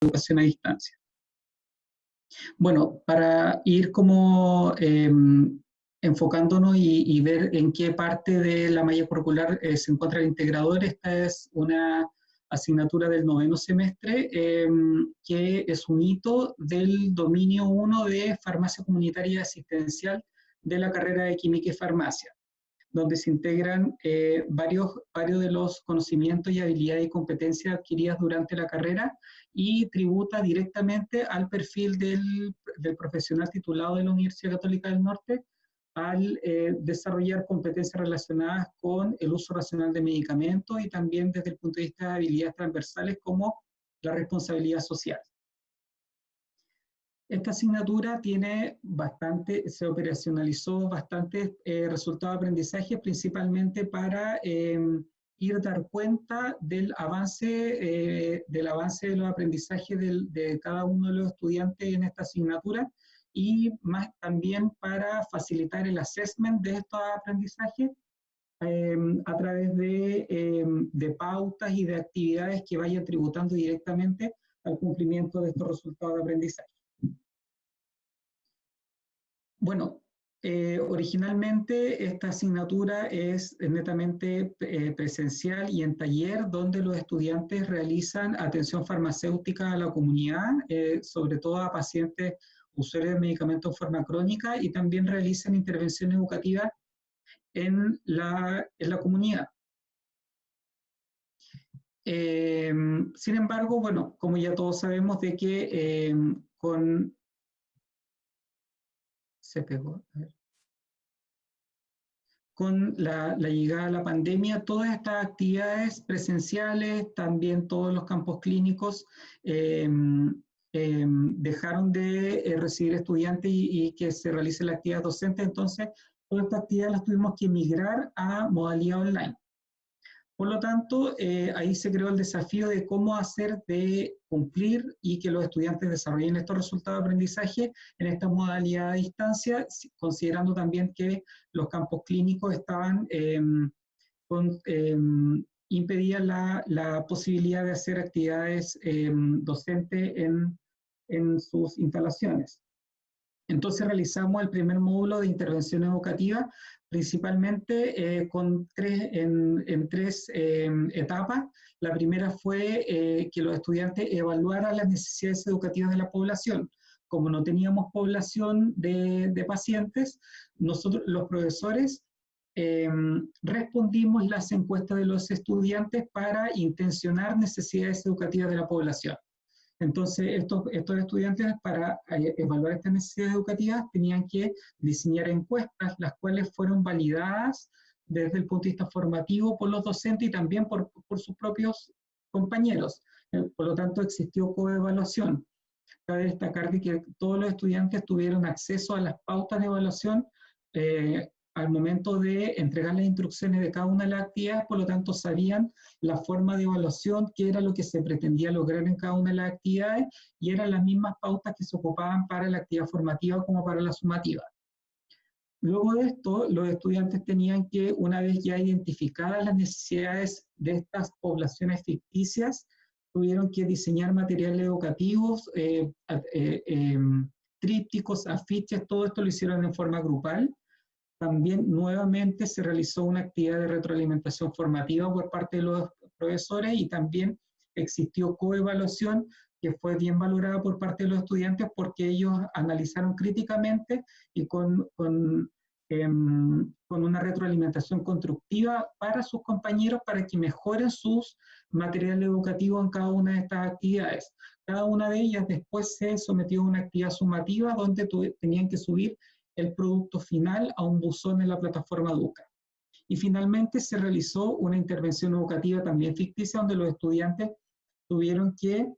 educación a distancia. Bueno, para ir como enfocándonos y ver en qué parte de la malla curricular se encuentra el integrador, esta es una asignatura del 9º semestre, que es un hito del dominio 1 de farmacia comunitaria asistencial de la carrera de química y farmacia, donde se integran varios de los conocimientos y habilidades y competencias adquiridas durante la carrera y tributa directamente al perfil del profesional titulado de la Universidad Católica del Norte al desarrollar competencias relacionadas con el uso racional de medicamentos y también desde el punto de vista de habilidades transversales como la responsabilidad social. Esta asignatura se operacionalizó bastantes resultados de aprendizaje, principalmente para dar cuenta del avance de los aprendizajes de cada uno de los estudiantes en esta asignatura y más también para facilitar el assessment de estos aprendizajes a través de pautas y de actividades que vayan tributando directamente al cumplimiento de estos resultados de aprendizaje. Bueno, originalmente esta asignatura es netamente presencial y en taller, donde los estudiantes realizan atención farmacéutica a la comunidad, sobre todo a pacientes usuarios de medicamentos en forma crónica, y también realizan intervención educativa en la comunidad. Sin embargo, bueno, como ya todos sabemos de que se pegó. Con la llegada de la pandemia, todas estas actividades presenciales, también todos los campos clínicos, dejaron de recibir estudiantes y que se realice la actividad docente. Entonces, todas estas actividades las tuvimos que migrar a modalidad online. Por lo tanto, ahí se creó el desafío de cómo hacer de cumplir y que los estudiantes desarrollen estos resultados de aprendizaje en esta modalidad a distancia, considerando también que los campos clínicos estaban impedían la posibilidad de hacer actividades docentes en sus instalaciones. Entonces realizamos el primer módulo de intervención educativa, principalmente en tres etapas. La primera fue que los estudiantes evaluaran las necesidades educativas de la población. Como no teníamos población de pacientes, nosotros, los profesores, respondimos las encuestas de los estudiantes para intencionar necesidades educativas de la población. Entonces, estos estudiantes, para evaluar estas necesidades educativas, tenían que diseñar encuestas, las cuales fueron validadas desde el punto de vista formativo por los docentes y también por sus propios compañeros. Por lo tanto, existió coevaluación. Cabe destacar de que todos los estudiantes tuvieron acceso a las pautas de evaluación al momento de entregar las instrucciones de cada una de las actividades, por lo tanto sabían la forma de evaluación, qué era lo que se pretendía lograr en cada una de las actividades, y eran las mismas pautas que se ocupaban para la actividad formativa como para la sumativa. Luego de esto, los estudiantes tenían que, una vez ya identificadas las necesidades de estas poblaciones ficticias, tuvieron que diseñar materiales educativos, trípticos, afiches, todo esto lo hicieron en forma grupal. También nuevamente se realizó una actividad de retroalimentación formativa por parte de los profesores y también existió coevaluación que fue bien valorada por parte de los estudiantes porque ellos analizaron críticamente y con una retroalimentación constructiva para sus compañeros para que mejoren sus materiales educativos en cada una de estas actividades. Cada una de ellas después se sometió a una actividad sumativa donde tenían que subir el producto final a un buzón en la plataforma Educa. Y finalmente se realizó una intervención educativa también ficticia donde los estudiantes tuvieron que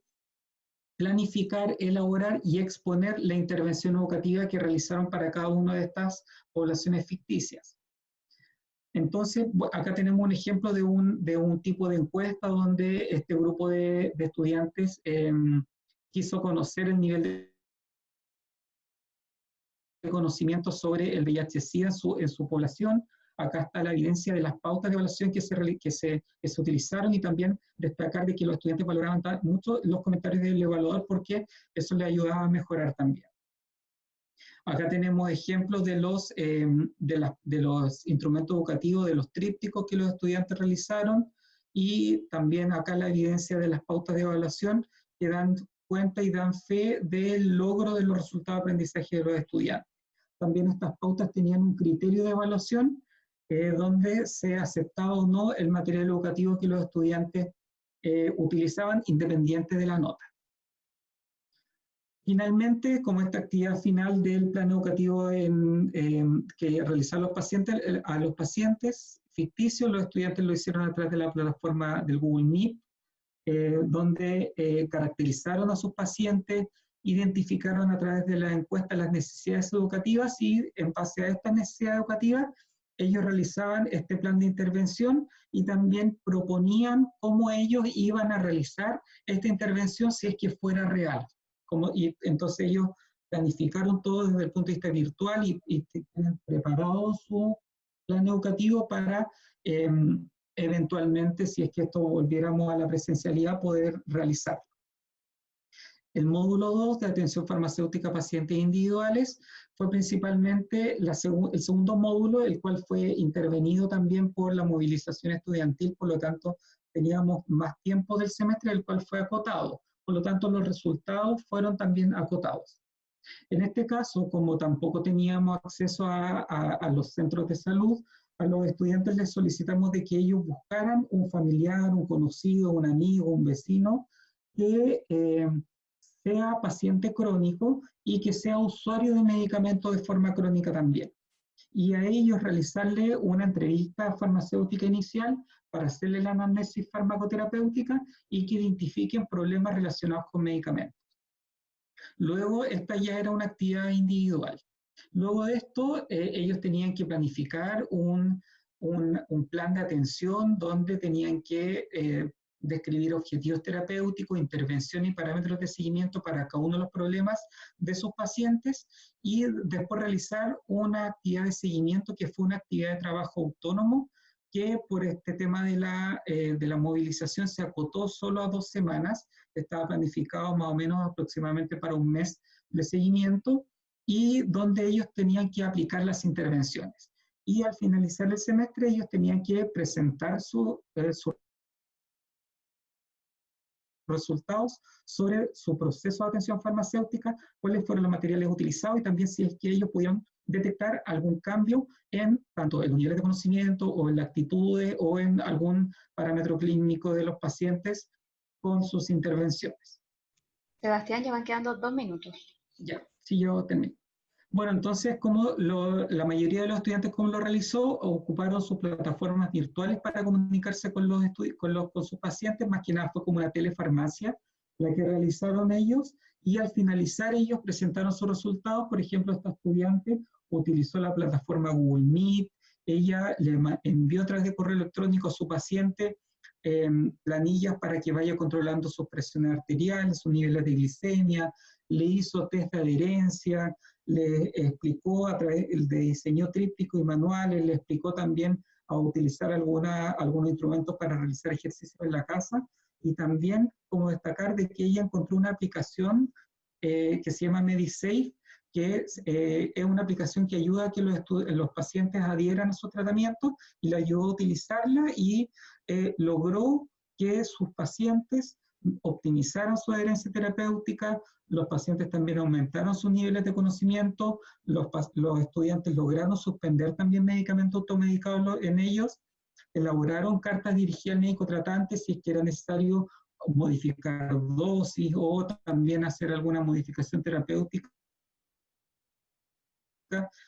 planificar, elaborar y exponer la intervención educativa que realizaron para cada una de estas poblaciones ficticias. Entonces, acá tenemos un ejemplo de un tipo de encuesta donde este grupo de estudiantes quiso conocer el nivel de conocimiento sobre el VIH-Sida en su población, acá está la evidencia de las pautas de evaluación que se utilizaron, y también destacar de que los estudiantes valoraban mucho los comentarios del evaluador porque eso les ayudaba a mejorar también. Acá tenemos ejemplos de los instrumentos educativos, de los trípticos que los estudiantes realizaron, y también acá la evidencia de las pautas de evaluación que dan cuenta y dan fe del logro de los resultados de aprendizaje de los estudiantes. También estas pautas tenían un criterio de evaluación donde se aceptaba o no el material educativo que los estudiantes utilizaban, independiente de la nota. Finalmente, como esta actividad final del plan educativo que realizaron a los pacientes ficticios, los estudiantes lo hicieron a través de la plataforma del Google Meet, donde caracterizaron a sus pacientes, identificaron a través de la encuesta las necesidades educativas, y en base a estas necesidades educativas, ellos realizaban este plan de intervención y también proponían cómo ellos iban a realizar esta intervención si es que fuera real. Y entonces ellos planificaron todo desde el punto de vista virtual y tienen preparado su plan educativo para eventualmente, si es que esto volviéramos a la presencialidad, poder realizarlo. El módulo 2 de atención farmacéutica a pacientes individuales fue principalmente el segundo módulo, el cual fue intervenido también por la movilización estudiantil, por lo tanto teníamos más tiempo del semestre, el cual fue acotado. Por lo tanto, los resultados fueron también acotados. En este caso, como tampoco teníamos acceso a los centros de salud, a los estudiantes les solicitamos de que ellos buscaran un familiar, un conocido, un amigo, un vecino, que sea paciente crónico y que sea usuario de medicamentos de forma crónica también. Y a ellos realizarle una entrevista farmacéutica inicial para hacerle la anamnesis farmacoterapéutica y que identifiquen problemas relacionados con medicamentos. Luego, esta ya era una actividad individual. Luego de esto, ellos tenían que planificar un plan de atención donde tenían que describir objetivos terapéuticos, intervención y parámetros de seguimiento para cada uno de los problemas de sus pacientes, y después realizar una actividad de seguimiento que fue una actividad de trabajo autónomo que por este tema de la movilización se acotó solo a 2 semanas, estaba planificado más o menos aproximadamente para un mes de seguimiento, y donde ellos tenían que aplicar las intervenciones. Y al finalizar el semestre ellos tenían que presentar sus resultados sobre su proceso de atención farmacéutica, cuáles fueron los materiales utilizados y también si es que ellos pudieron detectar algún cambio en tanto en los niveles de conocimiento o en la actitud o en algún parámetro clínico de los pacientes con sus intervenciones. Sebastián, ya van quedando 2 minutos. Ya, sí, yo termino. Bueno, entonces, como la mayoría de los estudiantes, ¿cómo lo realizó? Ocuparon sus plataformas virtuales para comunicarse con sus pacientes, más que nada fue como una telefarmacia la que realizaron ellos, y al finalizar ellos presentaron sus resultados. Por ejemplo, esta estudiante utilizó la plataforma Google Meet, ella le envió a través de correo electrónico a su paciente planillas para que vaya controlando sus presiones arteriales, sus niveles de glicemia, le hizo test de adherencia, le explicó le diseñó trípticos y manuales, le explicó también a utilizar algunos instrumentos para realizar ejercicios en la casa, y también como destacar de que ella encontró una aplicación que se llama MediSafe, que es una aplicación que ayuda a que los pacientes adhieran a su tratamiento, y le ayudó a utilizarla y logró que sus pacientes optimizaran su adherencia terapéutica, los pacientes también aumentaron sus niveles de conocimiento, los estudiantes lograron suspender también medicamentos automedicados en ellos, elaboraron cartas dirigidas al médico tratante si es que era necesario modificar dosis o también hacer alguna modificación terapéutica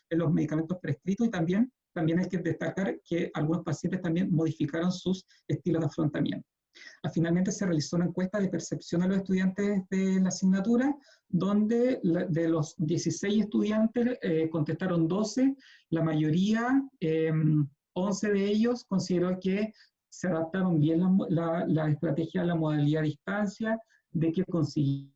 en los medicamentos prescritos, y también hay que destacar que algunos pacientes también modificaron sus estilos de afrontamiento. Finalmente se realizó una encuesta de percepción a los estudiantes de la asignatura, donde de los 16 estudiantes contestaron 12, la mayoría, 11 de ellos consideró que se adaptaron bien la estrategia a la modalidad a distancia, de que consiguieron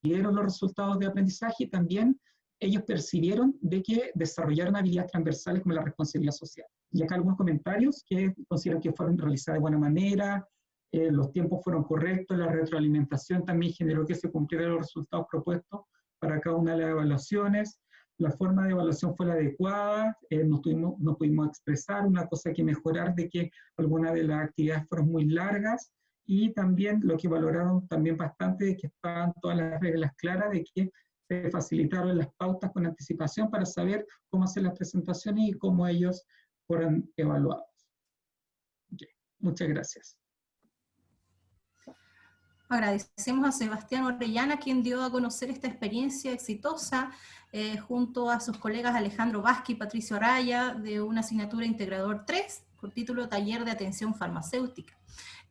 los resultados de aprendizaje, y también ellos percibieron de que desarrollaron habilidades transversales como la responsabilidad social. Y acá algunos comentarios que consideran que fueron realizadas de buena manera, los tiempos fueron correctos, la retroalimentación también generó que se cumplieran los resultados propuestos para cada una de las evaluaciones, la forma de evaluación fue la adecuada, no pudimos expresar, una cosa que mejorar de que algunas de las actividades fueron muy largas, y también lo que valoraron también bastante de que estaban todas las reglas claras, de que se facilitaron las pautas con anticipación para saber cómo hacer las presentaciones y cómo ellos fueron evaluados. Okay. Muchas gracias. Agradecemos a Sebastián Orellana, quien dio a conocer esta experiencia exitosa junto a sus colegas Alejandro Vázquez y Patricio Araya, de una asignatura Integrador 3, por título Taller de Atención Farmacéutica.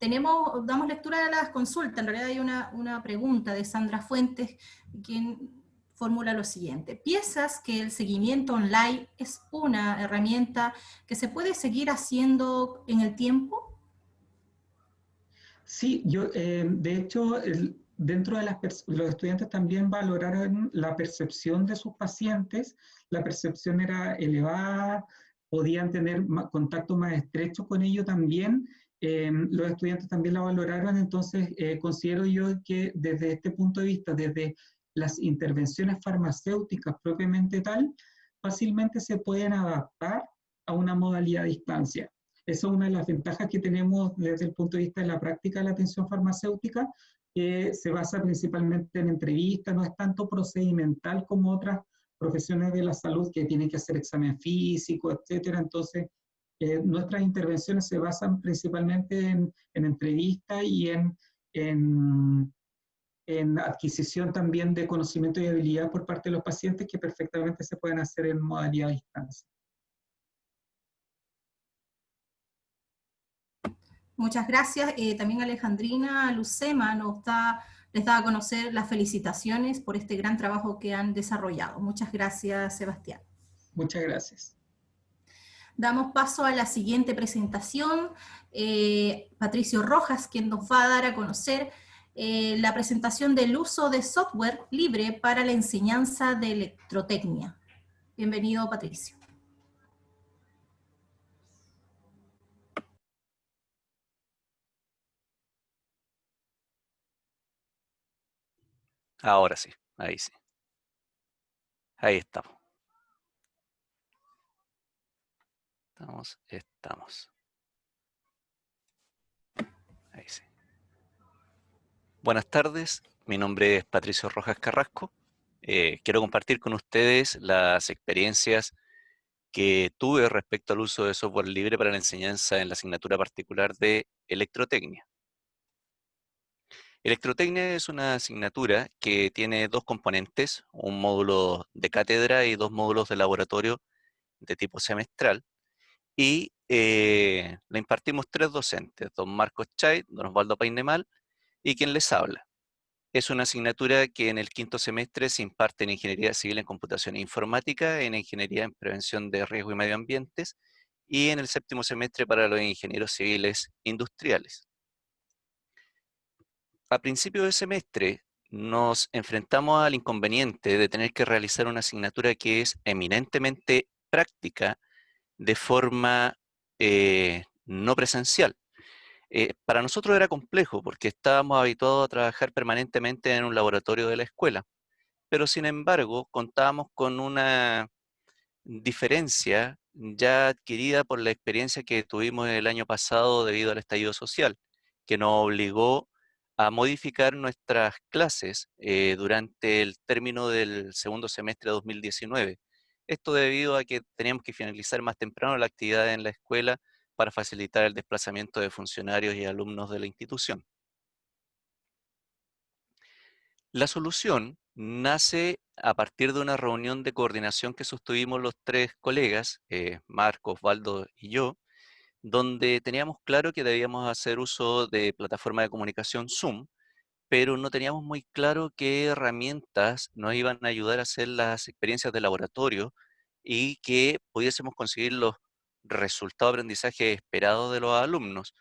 Damos lectura a las consultas. En realidad hay una pregunta de Sandra Fuentes, quien formula lo siguiente: ¿piensas que el seguimiento online es una herramienta que se puede seguir haciendo en el tiempo? Sí, de hecho, dentro de los estudiantes también valoraron la percepción de sus pacientes, la percepción era elevada, podían tener contacto más estrecho con ellos también, los estudiantes también la valoraron, entonces considero yo que desde este punto de vista, desde las intervenciones farmacéuticas propiamente tal, fácilmente se pueden adaptar a una modalidad a distancia. Esa es una de las ventajas que tenemos desde el punto de vista de la práctica de la atención farmacéutica, que se basa principalmente en entrevistas, no es tanto procedimental como otras profesiones de la salud que tienen que hacer examen físico, etcétera. Entonces, nuestras intervenciones se basan principalmente en entrevistas y en adquisición también de conocimiento y habilidad por parte de los pacientes, que perfectamente se pueden hacer en modalidad a distancia. Muchas gracias. También Alejandrina Lucema les da a conocer las felicitaciones por este gran trabajo que han desarrollado. Muchas gracias, Sebastián. Muchas gracias. Damos paso a la siguiente presentación. Patricio Rojas, quien nos va a dar a conocer la presentación del uso de software libre para la enseñanza de electrotecnia. Bienvenido, Patricio. Ahora sí, ahí sí. Ahí estamos. Estamos. Ahí sí. Buenas tardes, mi nombre es Patricio Rojas Carrasco. Quiero compartir con ustedes las experiencias que tuve respecto al uso de software libre para la enseñanza en la asignatura particular de electrotecnia. Electrotecnia es una asignatura que tiene dos componentes, un módulo de cátedra y dos módulos de laboratorio de tipo semestral, y la impartimos tres docentes, don Marcos Chay, don Osvaldo Painemal y quien les habla. Es una asignatura que en el quinto semestre se imparte en Ingeniería Civil en Computación e Informática, en Ingeniería en Prevención de Riesgo y Medio Ambientes, y en el séptimo semestre para los ingenieros civiles industriales. A principio de semestre nos enfrentamos al inconveniente de tener que realizar una asignatura que es eminentemente práctica de forma no presencial. Para nosotros era complejo porque estábamos habituados a trabajar permanentemente en un laboratorio de la escuela, pero sin embargo contábamos con una diferencia ya adquirida por la experiencia que tuvimos el año pasado debido al estallido social, que nos obligó a modificar nuestras clases durante el término del segundo semestre de 2019. Esto debido a que teníamos que finalizar más temprano la actividad en la escuela para facilitar el desplazamiento de funcionarios y alumnos de la institución. La solución nace a partir de una reunión de coordinación que sostuvimos los tres colegas, Marco, Osvaldo y yo, donde teníamos claro que debíamos hacer uso de plataforma de comunicación Zoom, pero no teníamos muy claro qué herramientas nos iban a ayudar a hacer las experiencias de laboratorio y que pudiésemos conseguir los resultados de aprendizaje esperados de los alumnos.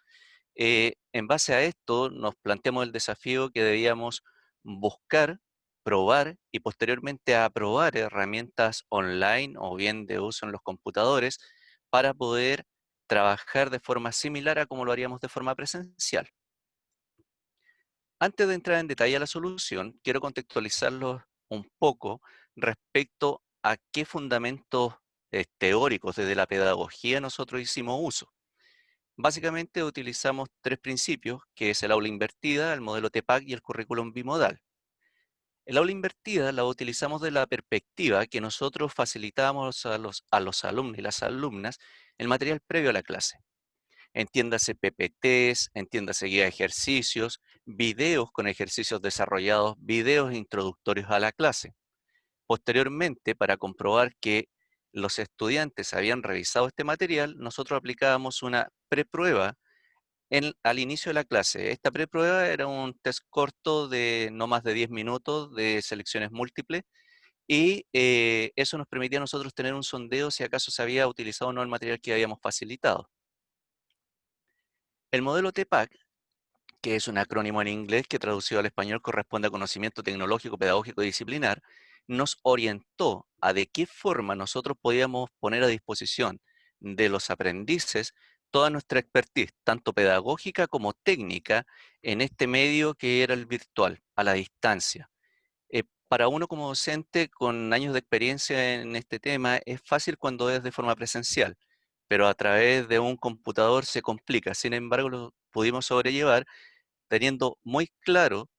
En base a esto, nos planteamos el desafío que debíamos buscar probar y posteriormente a aprobar herramientas online o bien de uso en los computadores para poder trabajar de forma similar a como lo haríamos de forma presencial. Antes de entrar en detalle a la solución, quiero contextualizarlos un poco respecto a qué fundamentos teóricos desde la pedagogía nosotros hicimos uso. Básicamente utilizamos tres principios, que es el aula invertida, el modelo TPAC y el currículum bimodal. El aula invertida la utilizamos de la perspectiva que nosotros facilitábamos a los alumnos y las alumnas el material previo a la clase. Entiéndase PPTs, entiéndase guía de ejercicios, videos con ejercicios desarrollados, videos introductorios a la clase. Posteriormente, para comprobar que los estudiantes habían revisado este material, nosotros aplicábamos una preprueba al inicio de la clase. Esta preprueba era un test corto de no más de 10 minutos de selecciones múltiples y eso nos permitía a nosotros tener un sondeo si acaso se había utilizado o no el material que habíamos facilitado. El modelo TPAC, que es un acrónimo en inglés que traducido al español corresponde a conocimiento tecnológico, pedagógico y disciplinar, nos orientó a de qué forma nosotros podíamos poner a disposición de los aprendices toda nuestra expertise, tanto pedagógica como técnica, en este medio que era el virtual, a la distancia. Para uno como docente con años de experiencia en este tema es fácil cuando es de forma presencial, pero a través de un computador se complica. Sin embargo, lo pudimos sobrellevar teniendo muy claro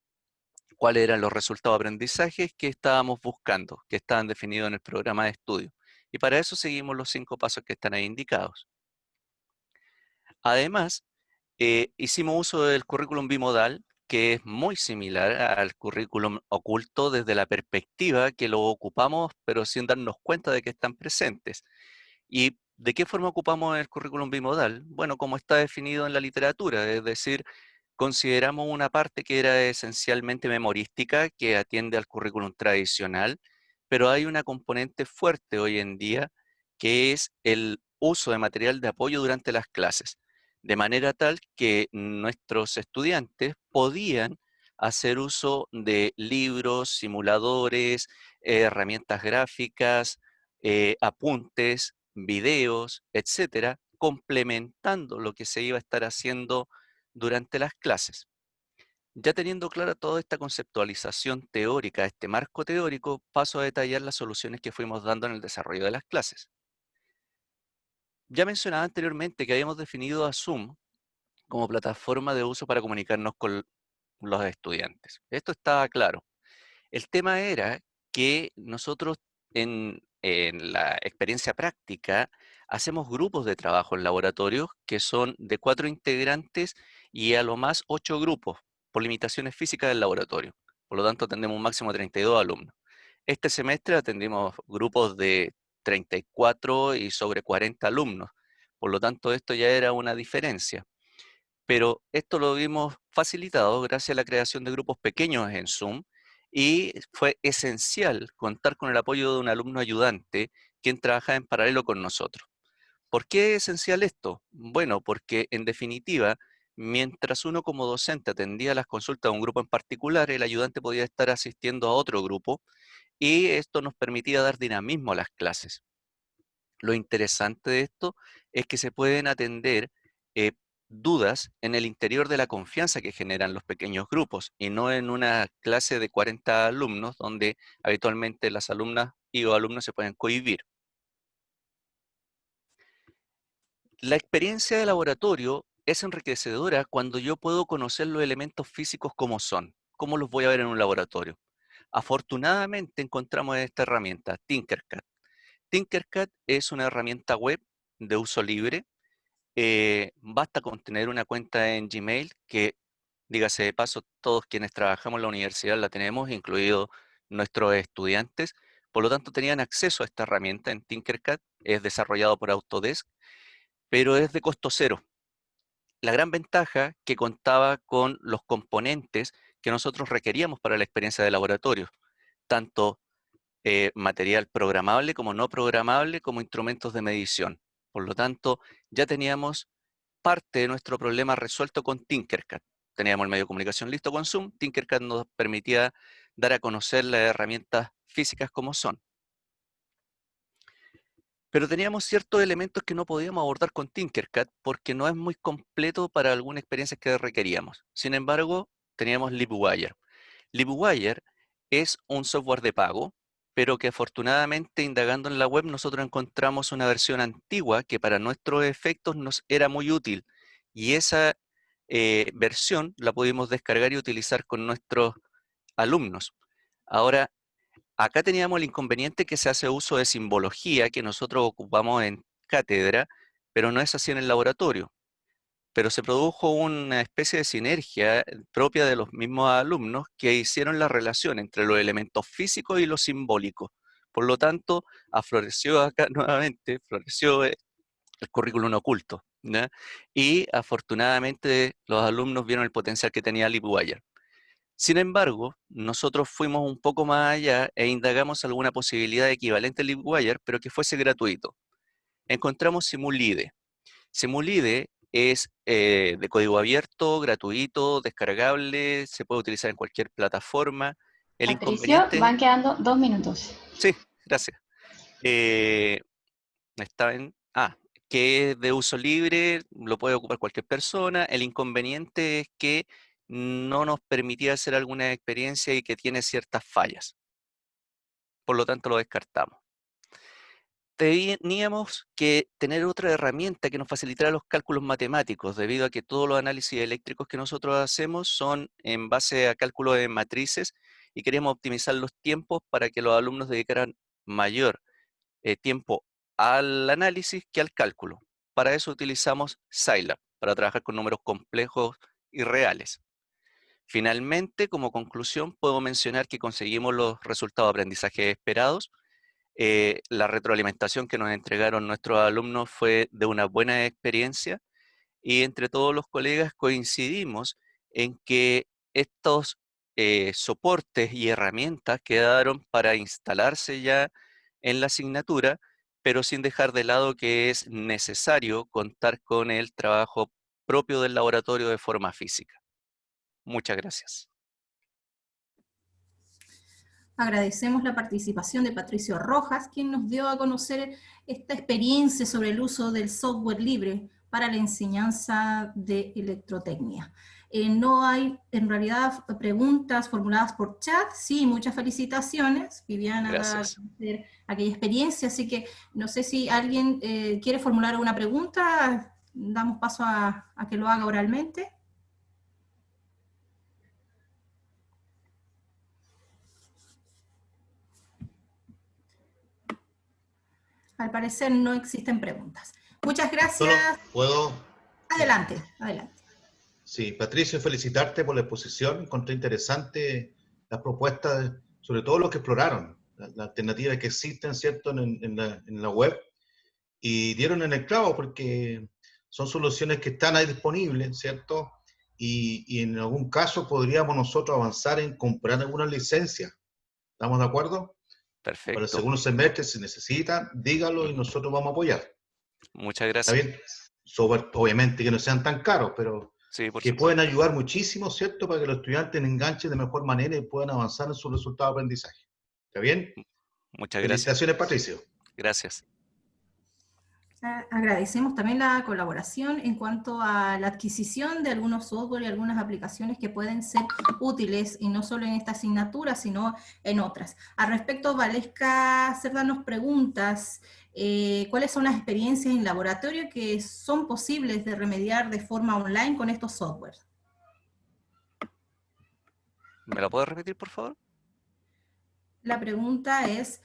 cuáles eran los resultados de aprendizaje que estábamos buscando, que estaban definidos en el programa de estudio. Y para eso seguimos los 5 pasos que están ahí indicados. Además, hicimos uso del currículum bimodal, que es muy similar al currículum oculto desde la perspectiva que lo ocupamos, pero sin darnos cuenta de que están presentes. ¿Y de qué forma ocupamos el currículum bimodal? Bueno, como está definido en la literatura, es decir, consideramos una parte que era esencialmente memorística, que atiende al currículum tradicional, pero hay una componente fuerte hoy en día, que es el uso de material de apoyo durante las clases, de manera tal que nuestros estudiantes podían hacer uso de libros, simuladores, herramientas gráficas, apuntes, videos, etcétera, complementando lo que se iba a estar haciendo durante las clases. Ya teniendo clara toda esta conceptualización teórica, este marco teórico, paso a detallar las soluciones que fuimos dando en el desarrollo de las clases. Ya mencionaba anteriormente que habíamos definido a Zoom como plataforma de uso para comunicarnos con los estudiantes. Esto estaba claro. El tema era que nosotros en la experiencia práctica hacemos grupos de trabajo en laboratorios que son de 4 integrantes y a lo más 8 grupos por limitaciones físicas del laboratorio. Por lo tanto, atendemos un máximo de 32 alumnos. Este semestre atendimos grupos de 34 y sobre 40 alumnos. Por lo tanto, esto ya era una diferencia. Pero esto lo vimos facilitado gracias a la creación de grupos pequeños en Zoom y fue esencial contar con el apoyo de un alumno ayudante quien trabaja en paralelo con nosotros. ¿Por qué es esencial esto? Bueno, porque en definitiva, mientras uno como docente atendía las consultas de un grupo en particular, el ayudante podía estar asistiendo a otro grupo y esto nos permitía dar dinamismo a las clases. Lo interesante de esto es que se pueden atender eh, dudas en el interior de la confianza que generan los pequeños grupos y no en una clase de 40 alumnos donde habitualmente las alumnas y o alumnos se pueden cohibir. La experiencia de laboratorio es enriquecedora cuando yo puedo conocer los elementos físicos como son, cómo los voy a ver en un laboratorio. Afortunadamente encontramos esta herramienta, Tinkercad. Tinkercad es una herramienta web de uso libre. Basta con tener una cuenta en Gmail, que, dígase de paso, todos quienes trabajamos en la universidad la tenemos, incluidos nuestros estudiantes. Por lo tanto, tenían acceso a esta herramienta en Tinkercad. Es desarrollado por Autodesk, pero es de costo cero. La gran ventaja que contaba con los componentes que nosotros requeríamos para la experiencia de laboratorio, tanto material programable como no programable, como instrumentos de medición. Por lo tanto, ya teníamos parte de nuestro problema resuelto con Tinkercad. Teníamos el medio de comunicación listo con Zoom, Tinkercad nos permitía dar a conocer las herramientas físicas como son. Pero teníamos ciertos elementos que no podíamos abordar con Tinkercad porque no es muy completo para algunas experiencias que requeríamos. Sin embargo, teníamos LibWire. LibWire es un software de pago, pero que afortunadamente indagando en la web nosotros encontramos una versión antigua que para nuestros efectos nos era muy útil. Y esa versión la pudimos descargar y utilizar con nuestros alumnos. Ahora, acá teníamos el inconveniente que se hace uso de simbología que nosotros ocupamos en cátedra, pero no es así en el laboratorio. Pero se produjo una especie de sinergia propia de los mismos alumnos que hicieron la relación entre los elementos físicos y los simbólicos. Por lo tanto, afloreció acá nuevamente, floreció el currículum oculto, ¿ya? Y afortunadamente los alumnos vieron el potencial que tenía LibWire. Sin embargo, nosotros fuimos un poco más allá e indagamos alguna posibilidad equivalente a LibWire, pero que fuese gratuito. Encontramos Simulide. Simulide es de código abierto, gratuito, descargable, se puede utilizar en cualquier plataforma. El Patricio, inconveniente, van quedando 2 minutos. sí, gracias. Que es de uso libre, lo puede ocupar cualquier persona. El inconveniente es que no nos permitía hacer alguna experiencia y que tiene ciertas fallas. Por lo tanto, lo descartamos. Teníamos que tener otra herramienta que nos facilitara los cálculos matemáticos, debido a que todos los análisis eléctricos que nosotros hacemos son en base a cálculos de matrices y queríamos optimizar los tiempos para que los alumnos dedicaran mayor tiempo al análisis que al cálculo. Para eso utilizamos Scilab, para trabajar con números complejos y reales. Finalmente, como conclusión, puedo mencionar que conseguimos los resultados de aprendizaje esperados. La retroalimentación que nos entregaron nuestros alumnos fue de una buena experiencia y entre todos los colegas coincidimos en que estos soportes y herramientas quedaron para instalarse ya en la asignatura, pero sin dejar de lado que es necesario contar con el trabajo propio del laboratorio de forma física. Muchas gracias. Agradecemos la participación de Patricio Rojas, quien nos dio a conocer esta experiencia sobre el uso del software libre para la enseñanza de electrotecnia. No hay en realidad preguntas formuladas por chat, sí, muchas felicitaciones. Viviana da a conocer aquella experiencia, así que no sé si alguien quiere formular alguna pregunta, damos paso a que lo haga oralmente. Al parecer no existen preguntas. Muchas gracias. ¿Puedo? Adelante, adelante. Sí, Patricio, felicitarte por la exposición. Encontré interesante las propuestas, sobre todo lo que exploraron, las alternativas que existen, ¿cierto?, en la web. Y dieron en el clavo porque son soluciones que están ahí disponibles, ¿cierto? Y en algún caso podríamos nosotros avanzar en comprar alguna licencia. ¿Estamos de acuerdo? Perfecto. Para el segundo semestre, si necesitan, dígalo y nosotros vamos a apoyar. Muchas gracias. ¿Está bien? Obviamente que no sean tan caros, pero sí, que supuesto. pueden ayudar muchísimo, ¿cierto? Para que los estudiantes enganchen de mejor manera y puedan avanzar en sus resultados de aprendizaje. ¿Está bien? Muchas gracias. Felicitaciones, Patricio. Gracias. Agradecemos también la colaboración en cuanto a la adquisición de algunos software y algunas aplicaciones que pueden ser útiles, y no solo en esta asignatura, sino en otras. Al respecto, Valesca Cerda nos preguntas, ¿cuáles son las experiencias en laboratorio que son posibles de remediar de forma online con estos softwares? ¿Me la puedes repetir, por favor? La pregunta es,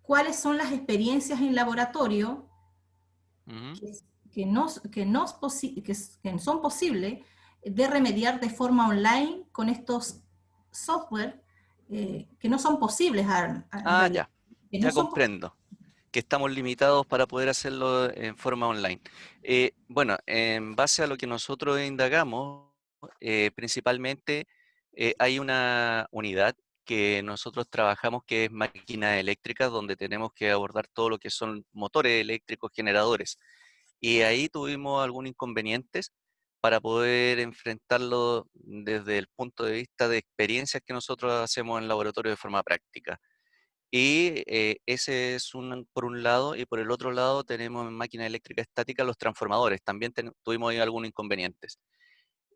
¿cuáles son las experiencias en laboratorio que son posibles de remediar de forma online con estos software que no son posibles? Ya comprendo. Que estamos limitados para poder hacerlo en forma online. Bueno, en base a lo que nosotros indagamos, principalmente hay una unidad que nosotros trabajamos que es máquinas eléctricas, donde tenemos que abordar todo lo que son motores eléctricos, generadores. Y ahí tuvimos algunos inconvenientes para poder enfrentarlo desde el punto de vista de experiencias que nosotros hacemos en laboratorio de forma práctica. Y ese es por un lado, y por el otro lado tenemos en máquina eléctrica estática los transformadores. También tuvimos ahí algunos inconvenientes.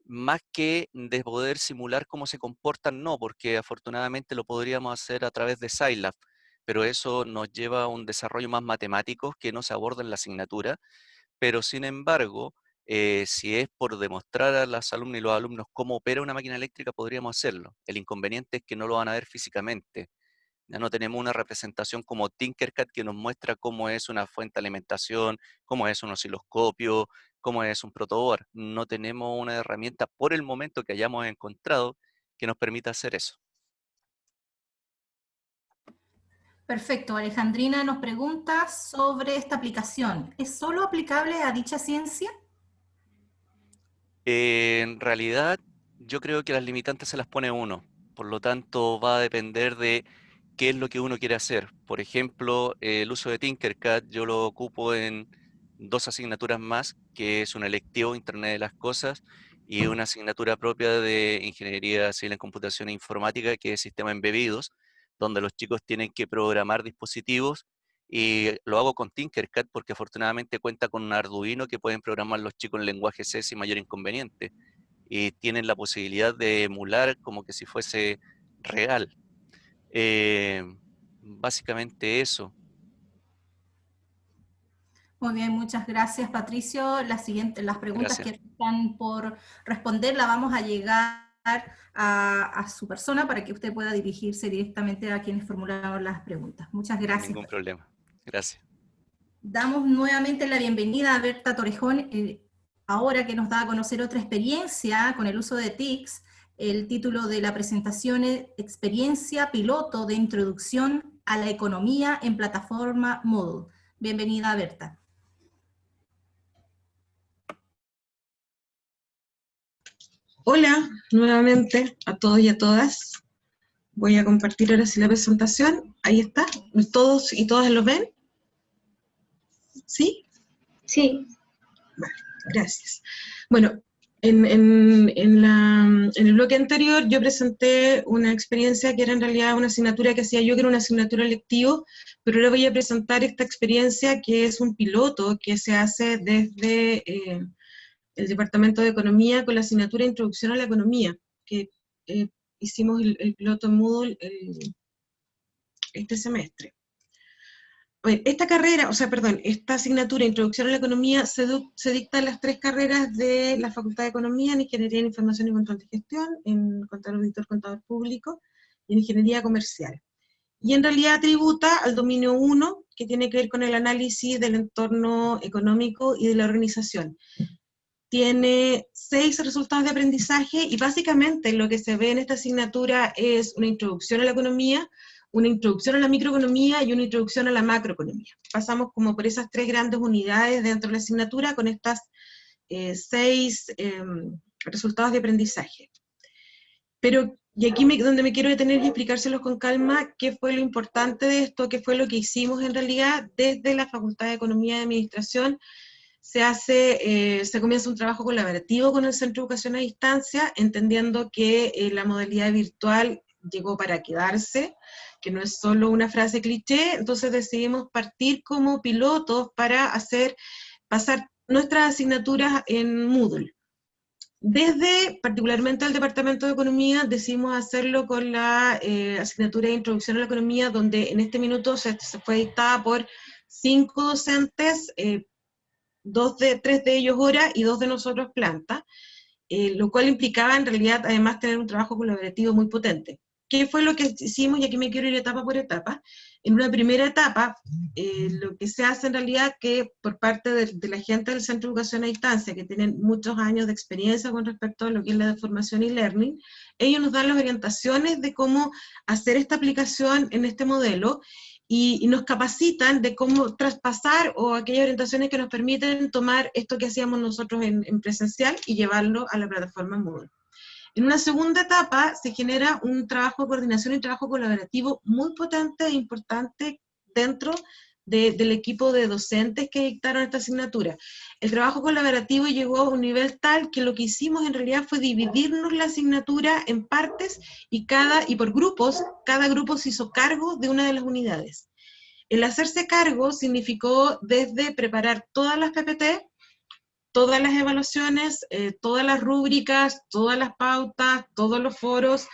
Más que de poder simular cómo se comportan, no, porque afortunadamente lo podríamos hacer a través de Scilab, pero eso nos lleva a un desarrollo más matemático que no se aborda en la asignatura. Pero sin embargo, si es por demostrar a las alumnas y los alumnos cómo opera una máquina eléctrica, podríamos hacerlo. El inconveniente es que no lo van a ver físicamente. Ya no tenemos una representación como Tinkercad que nos muestra cómo es una fuente de alimentación, cómo es un osciloscopio, cómo es un protoboard. No tenemos una herramienta por el momento que hayamos encontrado que nos permita hacer eso. Perfecto. Alejandrina nos pregunta sobre esta aplicación. ¿Es solo aplicable a dicha ciencia? En realidad, yo creo que las limitantes se las pone uno. Por lo tanto, va a depender de qué es lo que uno quiere hacer. Por ejemplo, el uso de Tinkercad yo lo ocupo en 2 asignaturas más, que es un electivo, Internet de las Cosas, y una asignatura propia de Ingeniería Civil en Computación e Informática, que es Sistemas Embebidos, donde los chicos tienen que programar dispositivos, y lo hago con Tinkercad porque afortunadamente cuenta con un Arduino que pueden programar los chicos en lenguaje C sin mayor inconveniente, y tienen la posibilidad de emular como que si fuese real. Básicamente eso. Muy bien, muchas gracias, Patricio. Las preguntas Gracias. que están por responder las vamos a llegar a su persona para que usted pueda dirigirse directamente a quienes formularon las preguntas. Muchas gracias. Ningún problema. Gracias. Damos nuevamente la bienvenida a Berta Torrejón, ahora que nos da a conocer otra experiencia con el uso de TICS. El título de la presentación es Experiencia piloto de introducción a la economía en plataforma Moodle. Bienvenida, Berta. Hola, nuevamente a todos y a todas. Voy a compartir ahora sí la presentación. Ahí está. ¿Todos y todas lo ven? ¿Sí? Sí. Vale, gracias. Bueno, en el bloque anterior yo presenté una experiencia que era en realidad una asignatura que hacía yo, que era una asignatura electiva, pero ahora voy a presentar esta experiencia que es un piloto que se hace desde el Departamento de Economía con la asignatura Introducción a la Economía, que hicimos el piloto en Moodle este semestre. Esta carrera, esta asignatura Introducción a la Economía se dicta en las 3 carreras de la Facultad de Economía, en Ingeniería en Información y Control de Gestión, en Contador Auditor, Contador Público, y en Ingeniería Comercial. Y en realidad tributa al dominio 1, que tiene que ver con el análisis del entorno económico y de la organización. Tiene 6 resultados de aprendizaje y básicamente lo que se ve en esta asignatura es una introducción a la economía, una introducción a la microeconomía y una introducción a la macroeconomía. Pasamos como por esas 3 grandes unidades dentro de la asignatura con estas 6 resultados de aprendizaje. Pero, y aquí donde me quiero detener y explicárselos con calma, qué fue lo importante de esto, qué fue lo que hicimos en realidad desde la Facultad de Economía y Administración. Se comienza un trabajo colaborativo con el Centro de Educación a Distancia, entendiendo que la modalidad virtual llegó para quedarse, que no es solo una frase cliché, entonces decidimos partir como pilotos para pasar nuestras asignaturas en Moodle. Desde, particularmente el Departamento de Economía, decidimos hacerlo con la asignatura de Introducción a la Economía, donde en este minuto se fue dictada por 5 docentes, 3 de ellos hora y 2 de nosotros planta, lo cual implicaba en realidad además tener un trabajo colaborativo muy potente. ¿Qué fue lo que hicimos? Y aquí me quiero ir etapa por etapa. En una primera etapa, lo que se hace en realidad que por parte de la gente del Centro de Educación a Distancia, que tienen muchos años de experiencia con respecto a lo que es la formación y learning, ellos nos dan las orientaciones de cómo hacer esta aplicación en este modelo, y nos capacitan de cómo traspasar o aquellas orientaciones que nos permiten tomar esto que hacíamos nosotros en presencial y llevarlo a la plataforma Moodle. En una segunda etapa se genera un trabajo de coordinación y trabajo colaborativo muy potente e importante dentro del equipo de docentes que dictaron esta asignatura. El trabajo colaborativo llegó a un nivel tal que lo que hicimos en realidad fue dividirnos la asignatura en partes y por grupos, cada grupo se hizo cargo de una de las unidades. El hacerse cargo significó desde preparar todas las PPT, todas las evaluaciones, todas las rúbricas, todas las pautas, todos los foros,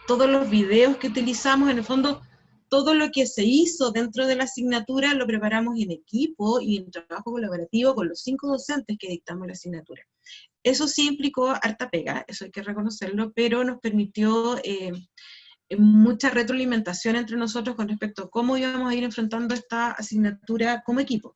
todos los videos que utilizamos, en el fondo, todo lo que se hizo dentro de la asignatura lo preparamos en equipo y en trabajo colaborativo con los 5 docentes que dictamos la asignatura. Eso sí implicó harta pega, eso hay que reconocerlo, pero nos permitió mucha retroalimentación entre nosotros con respecto a cómo íbamos a ir enfrentando esta asignatura como equipo.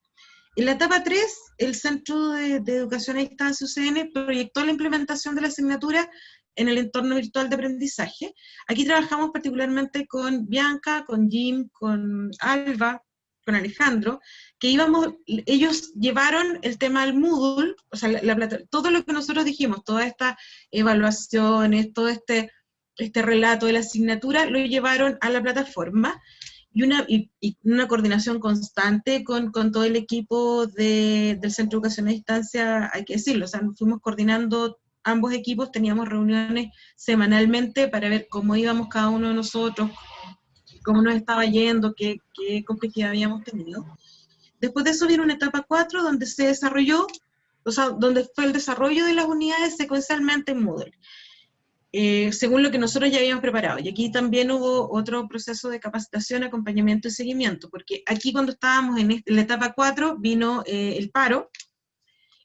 En la etapa 3, el Centro de Educación a Distancia UCN proyectó la implementación de la asignatura en el entorno virtual de aprendizaje. Aquí trabajamos particularmente con Bianca, con Jim, con Alba, con Alejandro, ellos llevaron el tema al Moodle, o sea, todo lo que nosotros dijimos, todas estas evaluaciones, todo este relato de la asignatura, lo llevaron a la plataforma, y una coordinación constante con todo el equipo del Centro de Educación a Distancia, hay que decirlo, o sea, nos fuimos coordinando ambos equipos, teníamos reuniones semanalmente para ver cómo íbamos cada uno de nosotros, cómo nos estaba yendo, qué complejidad habíamos tenido. Después de eso viene una etapa 4, donde se desarrolló, o sea, donde fue el desarrollo de las unidades secuencialmente en Moodle. Según lo que nosotros ya habíamos preparado. Y aquí también hubo otro proceso de capacitación, acompañamiento y seguimiento, porque aquí cuando estábamos en la etapa 4 vino el paro,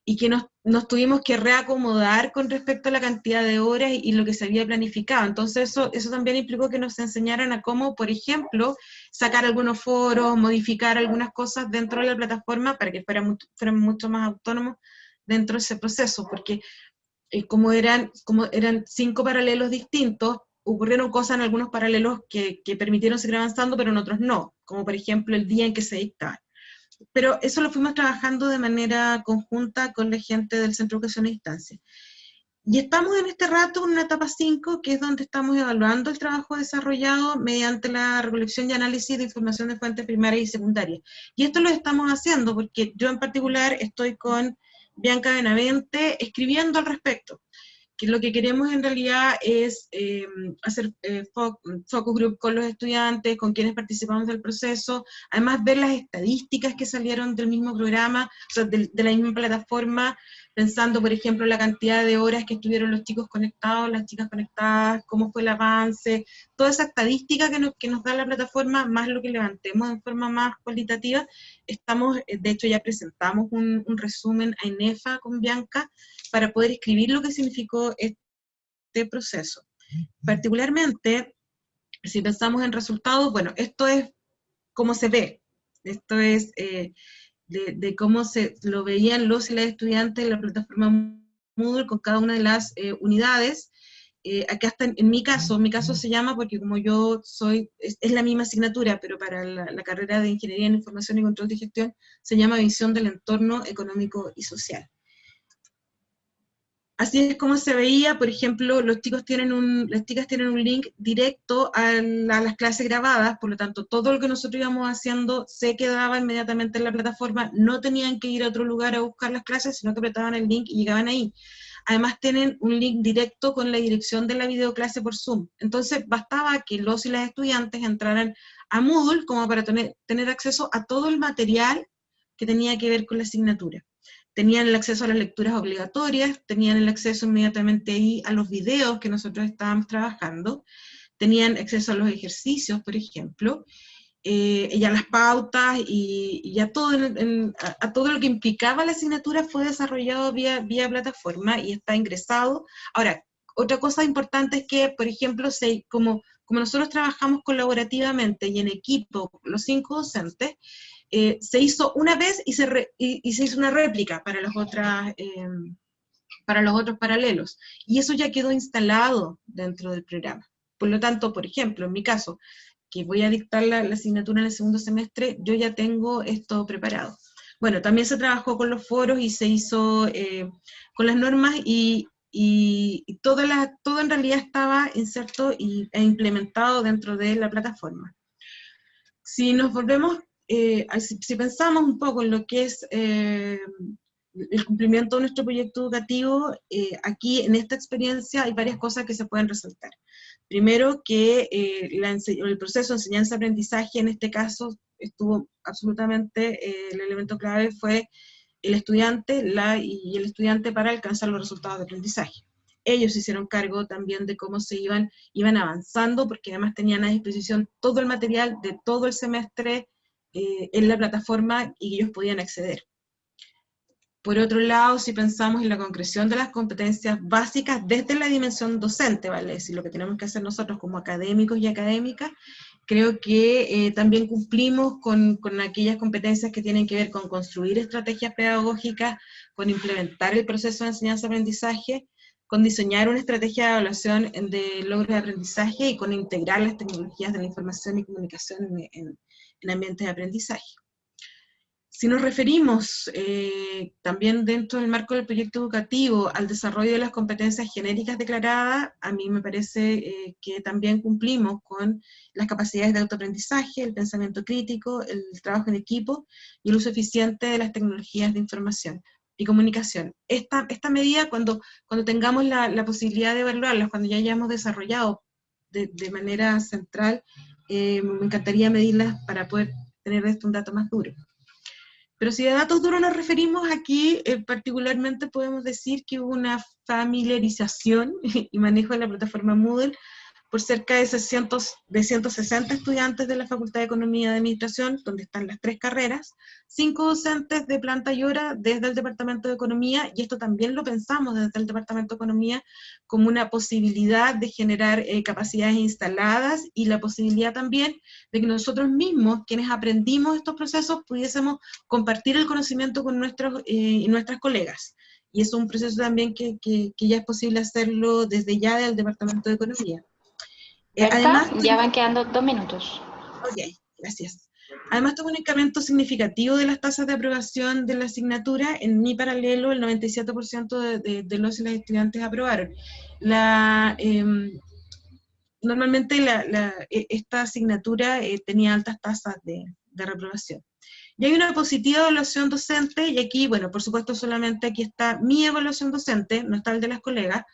y que nos tuvimos que reacomodar con respecto a la cantidad de horas y lo que se había planificado. Entonces eso también implicó que nos enseñaran a cómo, por ejemplo, sacar algunos foros, modificar algunas cosas dentro de la plataforma para que fueran mucho más autónomos dentro de ese proceso, porque como eran 5 paralelos distintos, ocurrieron cosas en algunos paralelos que permitieron seguir avanzando, pero en otros no, como por ejemplo el día en que se dictaba. Pero eso lo fuimos trabajando de manera conjunta con la gente del Centro de Educación a Distancia. Y estamos en este rato en una etapa 5, que es donde estamos evaluando el trabajo desarrollado mediante la recolección y análisis de información de fuentes primarias y secundarias. Y esto lo estamos haciendo porque yo en particular estoy con Bianca Benavente escribiendo al respecto, que lo que queremos en realidad es hacer focus group con los estudiantes, con quienes participamos del proceso, además ver las estadísticas que salieron del mismo programa, o sea, de la misma plataforma, pensando, por ejemplo, la cantidad de horas que estuvieron los chicos conectados, las chicas conectadas, cómo fue el avance, toda esa estadística que nos da la plataforma, más lo que levantemos en forma más cualitativa. De hecho ya presentamos un resumen a INEFA con Bianca, para poder escribir lo que significó este proceso. Particularmente, si pensamos en resultados, bueno, esto es cómo se ve, esto es de cómo lo veían los y las estudiantes en la plataforma Moodle con cada una de las unidades. Acá está, en mi caso se llama, porque como yo es la misma asignatura, pero para la carrera de Ingeniería en Información y Control de Gestión, se llama Visión del Entorno Económico y Social. Así es como se veía, por ejemplo, las chicas tienen un link directo a las clases grabadas, por lo tanto, todo lo que nosotros íbamos haciendo se quedaba inmediatamente en la plataforma, no tenían que ir a otro lugar a buscar las clases, sino que apretaban el link y llegaban ahí. Además tienen un link directo con la dirección de la videoclase por Zoom. Entonces, bastaba que los y las estudiantes entraran a Moodle como para tener acceso a todo el material que tenía que ver con la asignatura. Tenían el acceso a las lecturas obligatorias, tenían el acceso inmediatamente ahí a los videos que nosotros estábamos trabajando, tenían acceso a los ejercicios, por ejemplo, y a las pautas, y a todo lo que implicaba la asignatura fue desarrollado vía plataforma y está ingresado. Ahora, otra cosa importante es que, por ejemplo, como nosotros trabajamos colaborativamente y en equipo, los 5 docentes, se hizo una vez y se hizo una réplica para los otros paralelos, y eso ya quedó instalado dentro del programa. Por lo tanto, por ejemplo, en mi caso, que voy a dictar la asignatura en el segundo semestre, yo ya tengo esto preparado. Bueno, también se trabajó con los foros y se hizo con las normas, y todo en realidad estaba inserto e implementado dentro de la plataforma. Si nos volvemos si pensamos un poco en lo que es el cumplimiento de nuestro proyecto educativo, aquí en esta experiencia hay varias cosas que se pueden resaltar. Primero, que el proceso de enseñanza-aprendizaje en este caso estuvo absolutamente, el elemento clave fue el estudiante y el estudiante para alcanzar los resultados de aprendizaje. Ellos se hicieron cargo también de cómo se iban avanzando, porque además tenían a disposición todo el material de todo el semestre en la plataforma y ellos podían acceder. Por otro lado, si pensamos en la concreción de las competencias básicas desde la dimensión docente, ¿vale? Es decir, lo que tenemos que hacer nosotros como académicos y académicas, creo que también cumplimos con aquellas competencias que tienen que ver con construir estrategias pedagógicas, con implementar el proceso de enseñanza-aprendizaje, con diseñar una estrategia de evaluación de logros de aprendizaje y con integrar las tecnologías de la información y comunicación en ambientes de aprendizaje. Si nos referimos también dentro del marco del proyecto educativo al desarrollo de las competencias genéricas declaradas, a mí me parece que también cumplimos con las capacidades de autoaprendizaje, el pensamiento crítico, el trabajo en equipo y el uso eficiente de las tecnologías de información y comunicación. Esta medida, cuando tengamos la posibilidad de evaluarlas, cuando ya hayamos desarrollado de manera central, me encantaría medirlas para poder tener de esto un dato más duro. Pero si de datos duros nos referimos aquí, particularmente podemos decir que hubo una familiarización y manejo de la plataforma Moodle por cerca de 160 estudiantes de la Facultad de Economía y Administración, donde están las 3 carreras, 5 docentes de planta y hora desde el Departamento de Economía, y esto también lo pensamos desde el Departamento de Economía como una posibilidad de generar capacidades instaladas, y la posibilidad también de que nosotros mismos, quienes aprendimos estos procesos, pudiésemos compartir el conocimiento con nuestros y nuestras colegas. Y es un proceso también que ya es posible hacerlo desde ya del Departamento de Economía. Además, ya van quedando 2 minutos. Ok, gracias. Además, tuvo un incremento significativo de las tasas de aprobación de la asignatura. En mi paralelo, el 97% de los y las estudiantes aprobaron. Normalmente esta asignatura tenía altas tasas de reprobación. Y hay una positiva evaluación docente, y aquí, bueno, por supuesto, solamente aquí está mi evaluación docente, no está el de las colegas,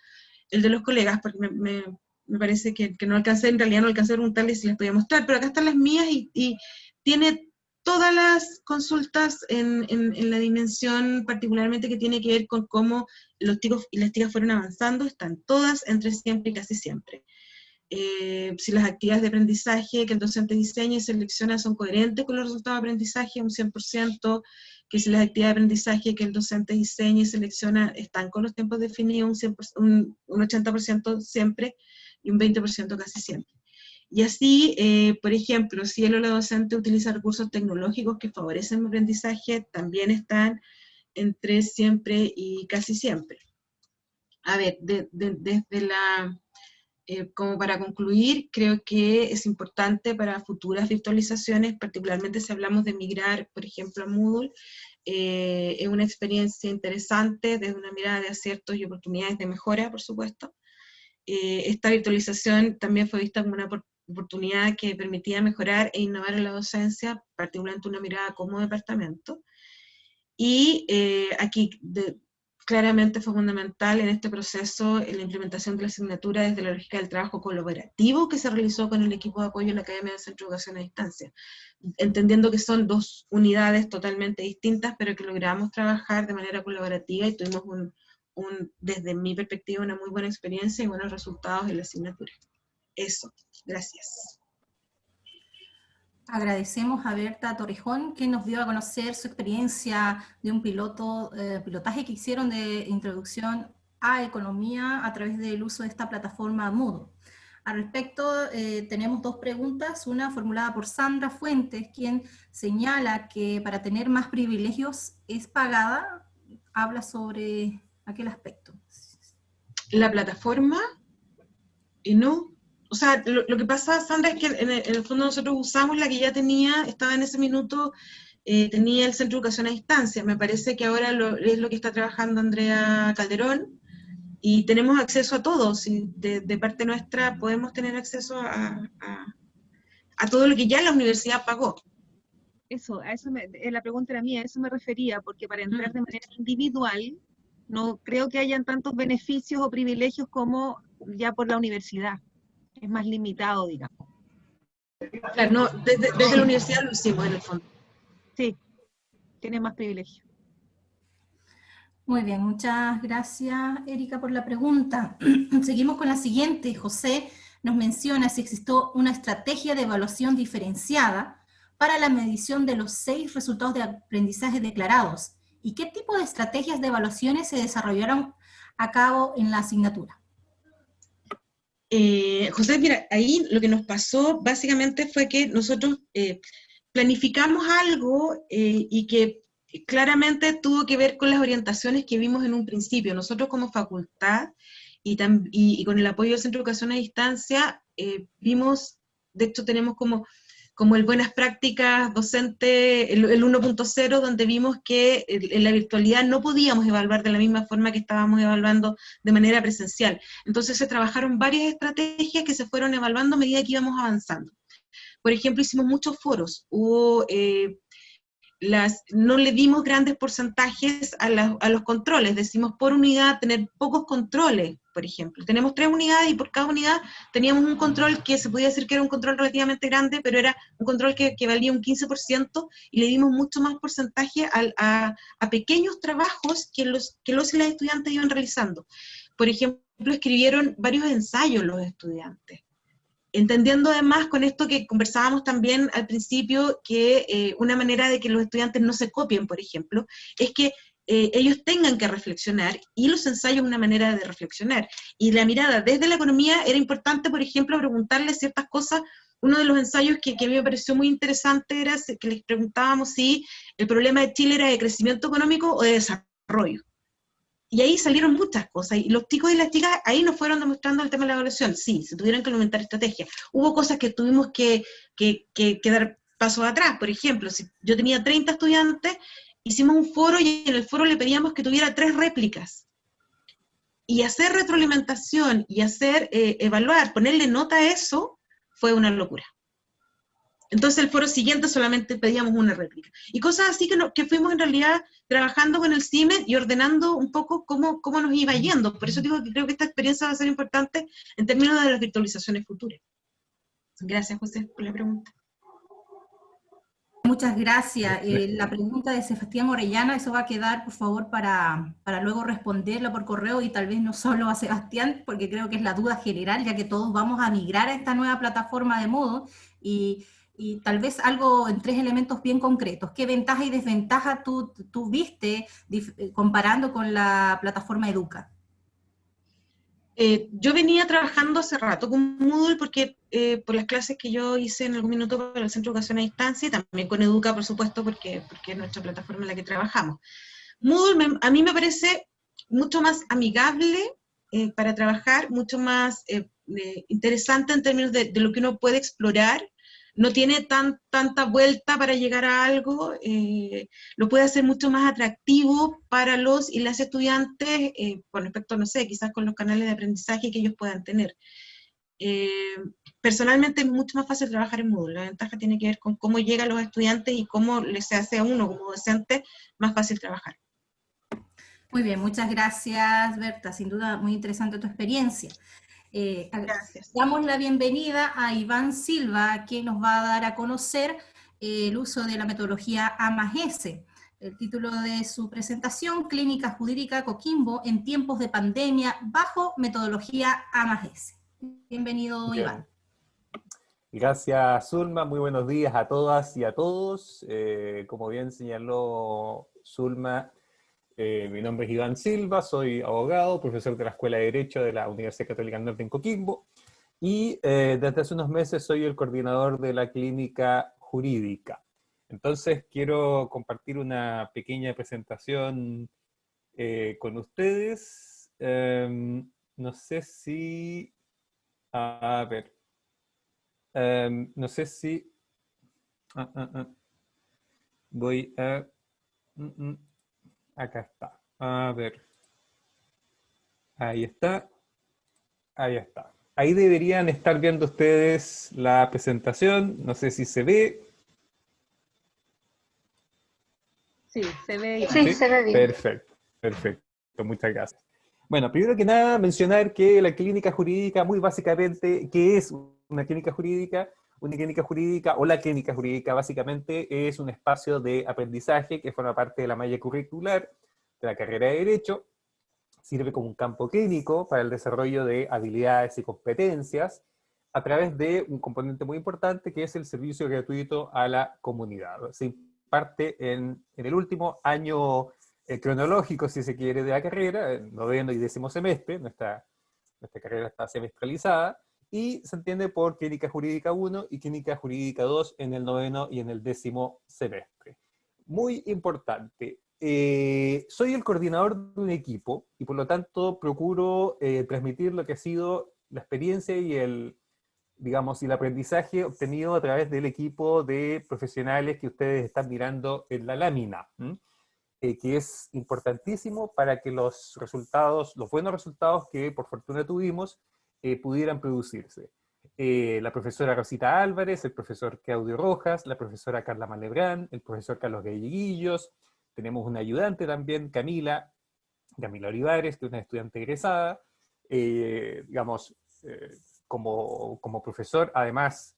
porque me parece que no alcancé, en realidad no alcancé a preguntarles si les podía mostrar, pero acá están las mías y tiene todas las consultas en la dimensión particularmente que tiene que ver con cómo los chicos y las chicas fueron avanzando, están todas entre siempre y casi siempre. Si las actividades de aprendizaje que el docente diseña y selecciona son coherentes con los resultados de aprendizaje, un 100%, que si las actividades de aprendizaje que el docente diseña y selecciona están con los tiempos definidos, un 80% siempre, y un 20% casi siempre. Y así, por ejemplo, si el o la docente utiliza recursos tecnológicos que favorecen el aprendizaje, también están entre siempre y casi siempre. A ver, como para concluir, creo que es importante para futuras virtualizaciones, particularmente si hablamos de migrar, por ejemplo, a Moodle, es una experiencia interesante desde una mirada de aciertos y oportunidades de mejora, por supuesto. Esta virtualización también fue vista como una oportunidad que permitía mejorar e innovar en la docencia, particularmente una mirada como departamento. Y aquí claramente fue fundamental en este proceso la implementación de la asignatura desde la lógica del trabajo colaborativo que se realizó con el equipo de apoyo en la Academia de Centro de Educación a Distancia, entendiendo que son 2 unidades totalmente distintas, pero que logramos trabajar de manera colaborativa y tuvimos desde mi perspectiva, una muy buena experiencia y buenos resultados en la asignatura. Eso, gracias. Agradecemos a Berta Torrejón, que nos dio a conocer su experiencia de un pilotaje que hicieron de introducción a economía a través del uso de esta plataforma Moodle. Al respecto, tenemos 2 preguntas, una formulada por Sandra Fuentes, quien señala que para tener más privilegios es pagada. Habla sobre aquel aspecto. La plataforma, no. O sea, lo que pasa, Sandra, es que en el fondo nosotros usamos la que ya estaba en ese minuto, tenía el Centro de Educación a Distancia. Me parece que ahora es lo que está trabajando Andrea Calderón, y tenemos acceso a todos, y de parte nuestra podemos tener acceso a todo lo que ya la universidad pagó. Eso, la pregunta era mía, a eso me refería, porque para entrar de manera individual, no creo que hayan tantos beneficios o privilegios como ya por la universidad. Es más limitado, digamos. Claro, no, desde la universidad lo hicimos en el fondo. Sí, tiene más privilegios. Muy bien, muchas gracias, Erika, por la pregunta. Seguimos con la siguiente. José nos menciona si existió una estrategia de evaluación diferenciada para la medición de los 6 resultados de aprendizaje declarados y qué tipo de estrategias de evaluaciones se desarrollaron a cabo en la asignatura. José, mira, ahí lo que nos pasó básicamente fue que nosotros planificamos algo y que claramente tuvo que ver con las orientaciones que vimos en un principio. Nosotros como facultad y con el apoyo del Centro de Educación a Distancia, vimos, de hecho tenemos como el Buenas Prácticas Docente, el 1.0, donde vimos que en la virtualidad no podíamos evaluar de la misma forma que estábamos evaluando de manera presencial. Entonces se trabajaron varias estrategias que se fueron evaluando a medida que íbamos avanzando. Por ejemplo, hicimos muchos foros, no le dimos grandes porcentajes a los controles, decimos por unidad tener pocos controles, por ejemplo. Tenemos 3 unidades y por cada unidad teníamos un control que se podía decir que era un control relativamente grande, pero era un control que valía un 15% y le dimos mucho más porcentaje a pequeños trabajos que los y las estudiantes iban realizando. Por ejemplo, escribieron varios ensayos los estudiantes. Entendiendo además con esto que conversábamos también al principio, que una manera de que los estudiantes no se copien, por ejemplo, es que ellos tengan que reflexionar, y los ensayos es una manera de reflexionar. Y la mirada desde la economía era importante, por ejemplo, preguntarles ciertas cosas. Uno de los ensayos que a mí me pareció muy interesante era que les preguntábamos si el problema de Chile era de crecimiento económico o de desarrollo. Y ahí salieron muchas cosas, y los chicos y las chicas ahí nos fueron demostrando el tema de la evaluación. Sí, se tuvieron que implementar estrategias. Hubo cosas que tuvimos que dar pasos atrás. Por ejemplo, si yo tenía 30 estudiantes, hicimos un foro y en el foro le pedíamos que tuviera 3 réplicas. Y hacer retroalimentación y evaluar, ponerle nota a eso, fue una locura. Entonces el foro siguiente solamente pedíamos una réplica. Y cosas así que fuimos en realidad trabajando con el CIME y ordenando un poco cómo nos iba yendo. Por eso digo que creo que esta experiencia va a ser importante en términos de las virtualizaciones futuras. Gracias, José, por la pregunta. Muchas gracias. La pregunta de Sebastián Orellana, eso va a quedar, por favor, para luego responderla por correo, y tal vez no solo a Sebastián, porque creo que es la duda general, ya que todos vamos a migrar a esta nueva plataforma de Moodle, y tal vez algo en 3 elementos bien concretos. ¿Qué ventaja y desventaja tú viste comparando con la plataforma Educa? Yo venía trabajando hace rato con Moodle porque por las clases que yo hice en algún minuto para el Centro de Educación a Distancia, y también con Educa, por supuesto, porque es nuestra plataforma en la que trabajamos. Moodle a mí me parece mucho más amigable para trabajar, mucho más interesante en términos de lo que uno puede explorar. No tiene tanta vuelta para llegar a algo, lo puede hacer mucho más atractivo para los y las estudiantes con respecto, no sé, quizás con los canales de aprendizaje que ellos puedan tener. Personalmente es mucho más fácil trabajar en Moodle. La ventaja tiene que ver con cómo llegan los estudiantes y cómo les hace a uno como docente más fácil trabajar. Muy bien, muchas gracias, Berta. Sin duda, muy interesante tu experiencia. Gracias. Damos la bienvenida a Iván Silva, que nos va a dar a conocer el uso de la metodología A+S. El título de su presentación, Clínica Jurídica Coquimbo en tiempos de pandemia bajo metodología A+S. Bienvenido, bien. Iván. Gracias, Zulma. Muy buenos días a todas y a todos. Como bien señaló Zulma, mi nombre es Iván Silva, soy abogado, profesor de la Escuela de Derecho de la Universidad Católica del Norte en Coquimbo, y desde hace unos meses soy el coordinador de la Clínica Jurídica. Entonces quiero compartir una pequeña presentación con ustedes. No sé si... A ver. No sé si... Voy a... Acá está. A ver. Ahí está. Ahí está. Ahí deberían estar viendo ustedes la presentación. No sé si se ve. Sí, se ve bien. Sí, se ve bien. Perfecto, perfecto, muchas gracias. Bueno, primero que nada, mencionar que la clínica jurídica, muy básicamente, ¿qué es una clínica jurídica? Una clínica jurídica, o la clínica jurídica, básicamente, es un espacio de aprendizaje que forma parte de la malla curricular de la carrera de Derecho, sirve como un campo clínico para el desarrollo de habilidades y competencias, a través de un componente muy importante que es el servicio gratuito a la comunidad. Se imparte en el último año cronológico, si se quiere, de la carrera, el noveno y décimo semestre. Nuestra carrera está semestralizada, y se entiende por Clínica Jurídica 1 y Clínica Jurídica 2 en el noveno y en el décimo semestre. Muy importante, soy el coordinador de un equipo y por lo tanto procuro transmitir lo que ha sido la experiencia y el aprendizaje obtenido a través del equipo de profesionales que ustedes están mirando en la lámina, que es importantísimo para que los buenos resultados que por fortuna tuvimos, pudieran producirse. La profesora Rosita Álvarez, el profesor Claudio Rojas, la profesora Carla Malebrán, el profesor Carlos Galleguillos, tenemos una ayudante también, Camila Olivares, que es una estudiante egresada, como profesor, además,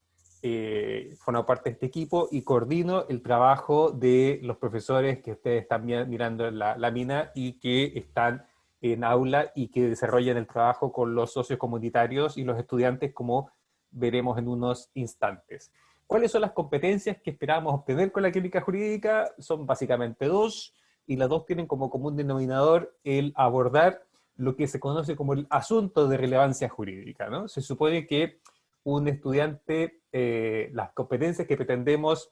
formo parte de este equipo y coordino el trabajo de los profesores que ustedes están mirando en la lámina y que están en aula y que desarrollan el trabajo con los socios comunitarios y los estudiantes, como veremos en unos instantes. ¿Cuáles son las competencias que esperamos obtener con la clínica jurídica? Son básicamente dos, y las dos tienen como común denominador el abordar lo que se conoce como el asunto de relevancia jurídica, ¿no? Se supone que un estudiante, las competencias que pretendemos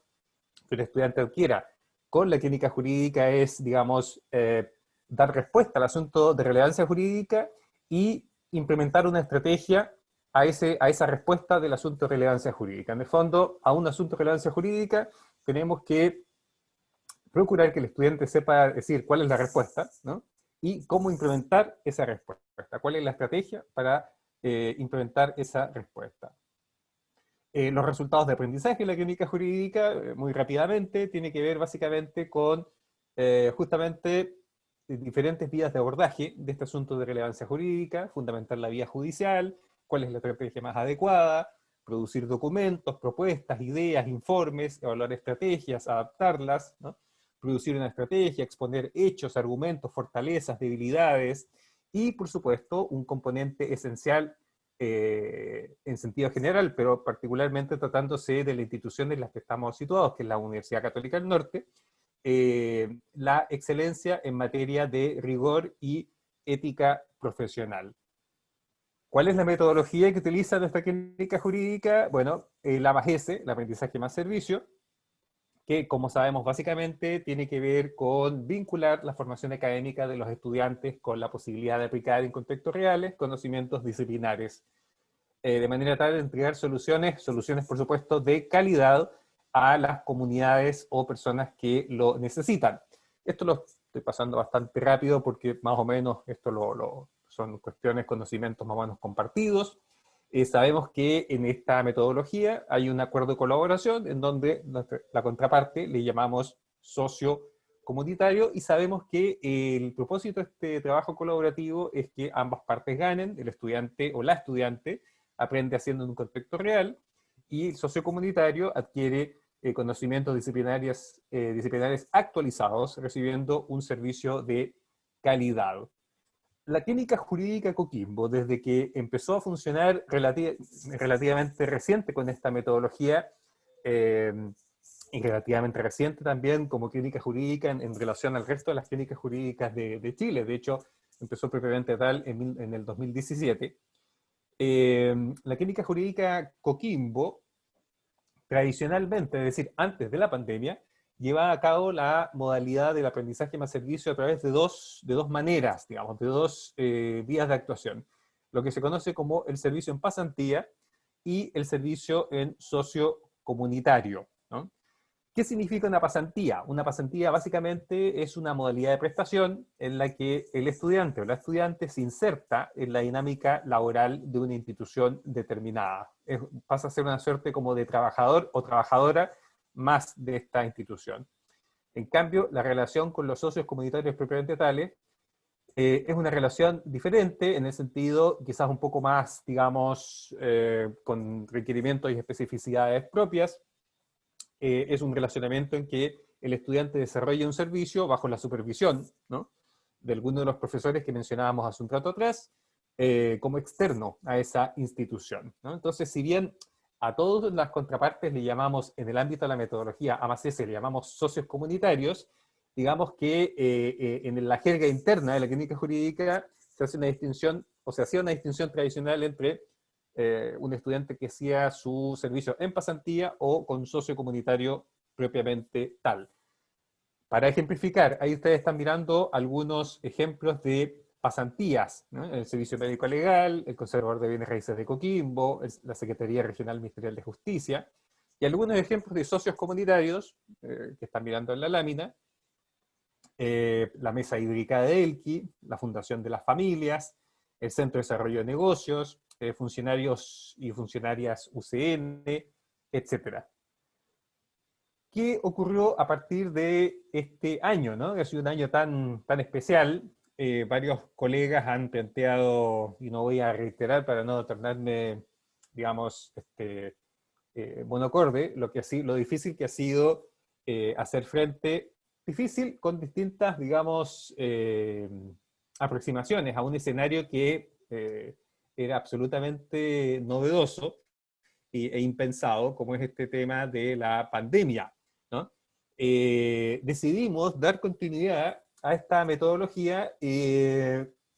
que el estudiante adquiera con la clínica jurídica es, dar respuesta al asunto de relevancia jurídica y implementar una estrategia a esa respuesta del asunto de relevancia jurídica. En el fondo, a un asunto de relevancia jurídica tenemos que procurar que el estudiante sepa decir cuál es la respuesta, ¿no? Y cómo implementar esa respuesta. ¿Cuál es la estrategia para implementar esa respuesta? Los resultados de aprendizaje en la clínica jurídica, muy rápidamente, tiene que ver básicamente con justamente diferentes vías de abordaje de este asunto de relevancia jurídica, fundamentar la vía judicial, cuál es la estrategia más adecuada, producir documentos, propuestas, ideas, informes, evaluar estrategias, adaptarlas, ¿no? Producir una estrategia, exponer hechos, argumentos, fortalezas, debilidades, y por supuesto un componente esencial en sentido general, pero particularmente tratándose de la institución en la que estamos situados, que es la Universidad Católica del Norte, la excelencia en materia de rigor y ética profesional. ¿Cuál es la metodología que utiliza nuestra clínica jurídica? Bueno, la AMAS-S, el aprendizaje más servicio, que, como sabemos, básicamente tiene que ver con vincular la formación académica de los estudiantes con la posibilidad de aplicar en contextos reales conocimientos disciplinares, de manera tal de entregar soluciones por supuesto, de calidad a las comunidades o personas que lo necesitan. Esto lo estoy pasando bastante rápido porque más o menos esto son cuestiones, conocimientos más o menos compartidos. Sabemos que en esta metodología hay un acuerdo de colaboración en donde la contraparte le llamamos socio comunitario, y sabemos que el propósito de este trabajo colaborativo es que ambas partes ganen, el estudiante o la estudiante aprende haciendo en un contexto real, y el socio comunitario adquiere conocimientos disciplinares actualizados, recibiendo un servicio de calidad. La clínica jurídica Coquimbo, desde que empezó a funcionar relativamente reciente con esta metodología, y relativamente reciente también como clínica jurídica en relación al resto de las clínicas jurídicas de Chile, de hecho empezó propiamente tal en el 2017, la clínica jurídica Coquimbo, tradicionalmente, es decir, antes de la pandemia, lleva a cabo la modalidad del aprendizaje más servicio a través de dos maneras, de dos vías de actuación. Lo que se conoce como el servicio en pasantía y el servicio en socio comunitario, ¿no? ¿Qué significa una pasantía? Una pasantía básicamente es una modalidad de prestación en la que el estudiante o la estudiante se inserta en la dinámica laboral de una institución determinada. Pasa a ser una suerte como de trabajador o trabajadora más de esta institución. En cambio, la relación con los socios comunitarios propiamente tales es una relación diferente, en el sentido quizás un poco más, digamos, con requerimientos y especificidades propias. Es un relacionamiento en que el estudiante desarrolla un servicio bajo la supervisión, ¿no?, de alguno de los profesores que mencionábamos hace un rato atrás, como externo a esa institución, ¿no? Entonces, si bien a todas las contrapartes le llamamos, en el ámbito de la metodología, a más S, le llamamos socios comunitarios, digamos que en la jerga interna de la clínica jurídica se hace una distinción, o se hacía una distinción tradicional entre un estudiante que hacía su servicio en pasantía o con socio comunitario propiamente tal. Para ejemplificar, ahí ustedes están mirando algunos ejemplos de pasantías, ¿no? El Servicio Médico Legal, el Conservador de Bienes Raíces de Coquimbo, la Secretaría Regional Ministerial de Justicia, y algunos ejemplos de socios comunitarios que están mirando en la lámina, la Mesa Hídrica de Elqui, la Fundación de las Familias, el Centro de Desarrollo de Negocios, funcionarios y funcionarias UCN, etc. ¿Qué ocurrió a partir de este año, ¿no? Que ha sido un año tan especial? Varios colegas han planteado, y no voy a reiterar para no tornarme, digamos, monocorde, lo difícil que ha sido hacer frente, difícil con distintas, digamos, aproximaciones a un escenario que era absolutamente novedoso e impensado, como es este tema de la pandemia, ¿no? Decidimos dar continuidad a esta metodología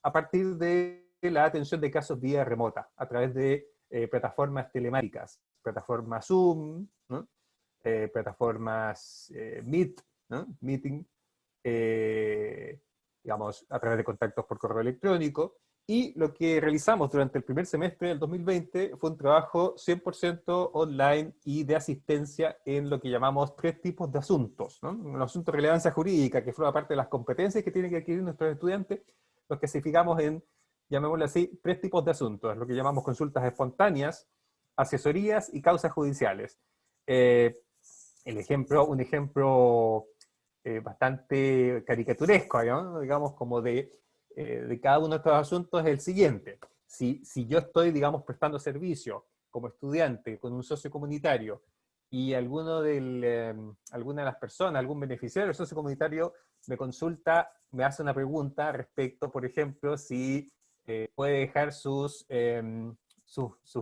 a partir de la atención de casos vía remota, a través de plataformas telemáticas, plataformas Zoom, ¿no?, plataformas Meet, ¿no?, Meeting, digamos, a través de contactos por correo electrónico. Y lo que realizamos durante el primer semestre del 2020 fue un trabajo 100% online y de asistencia en lo que llamamos 3 tipos de asuntos, ¿no? Los asuntos de relevancia jurídica, que forma parte de las competencias que tienen que adquirir nuestros estudiantes, los clasificamos en, llamémoslo así, 3 tipos de asuntos, lo que llamamos consultas espontáneas, asesorías y causas judiciales. Un ejemplo bastante caricaturesco, ¿no?, digamos, como de cada uno de estos asuntos es el siguiente. Si yo estoy, digamos, prestando servicio como estudiante con un socio comunitario y alguna de las personas, algún beneficiario del socio comunitario me consulta, me hace una pregunta respecto, por ejemplo, si puede dejar sus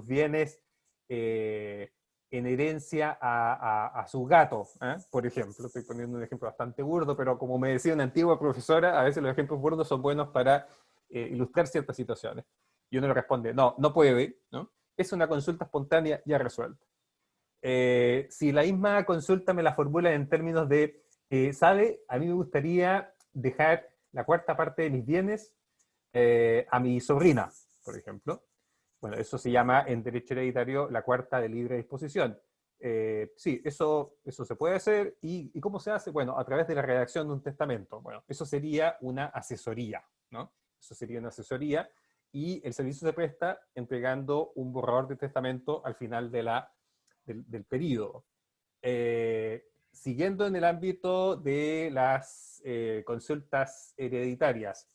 bienes en herencia a su gato, por ejemplo. Estoy poniendo un ejemplo bastante burdo, pero como me decía una antigua profesora, a veces los ejemplos burdos son buenos para ilustrar ciertas situaciones. Y uno le responde, no puede, ¿no? Es una consulta espontánea ya resuelta. Si la misma consulta me la formula en términos de, ¿sabe? A mí me gustaría dejar la 4ª parte de mis bienes a mi sobrina, por ejemplo. Bueno, eso se llama en derecho hereditario la 4ª de libre disposición. Sí, eso se puede hacer. ¿Y cómo se hace? Bueno, a través de la redacción de un testamento. Bueno, eso sería una asesoría, ¿no? Eso sería una asesoría, y el servicio se presta entregando un borrador de testamento al final del periodo. Siguiendo en el ámbito de las consultas hereditarias,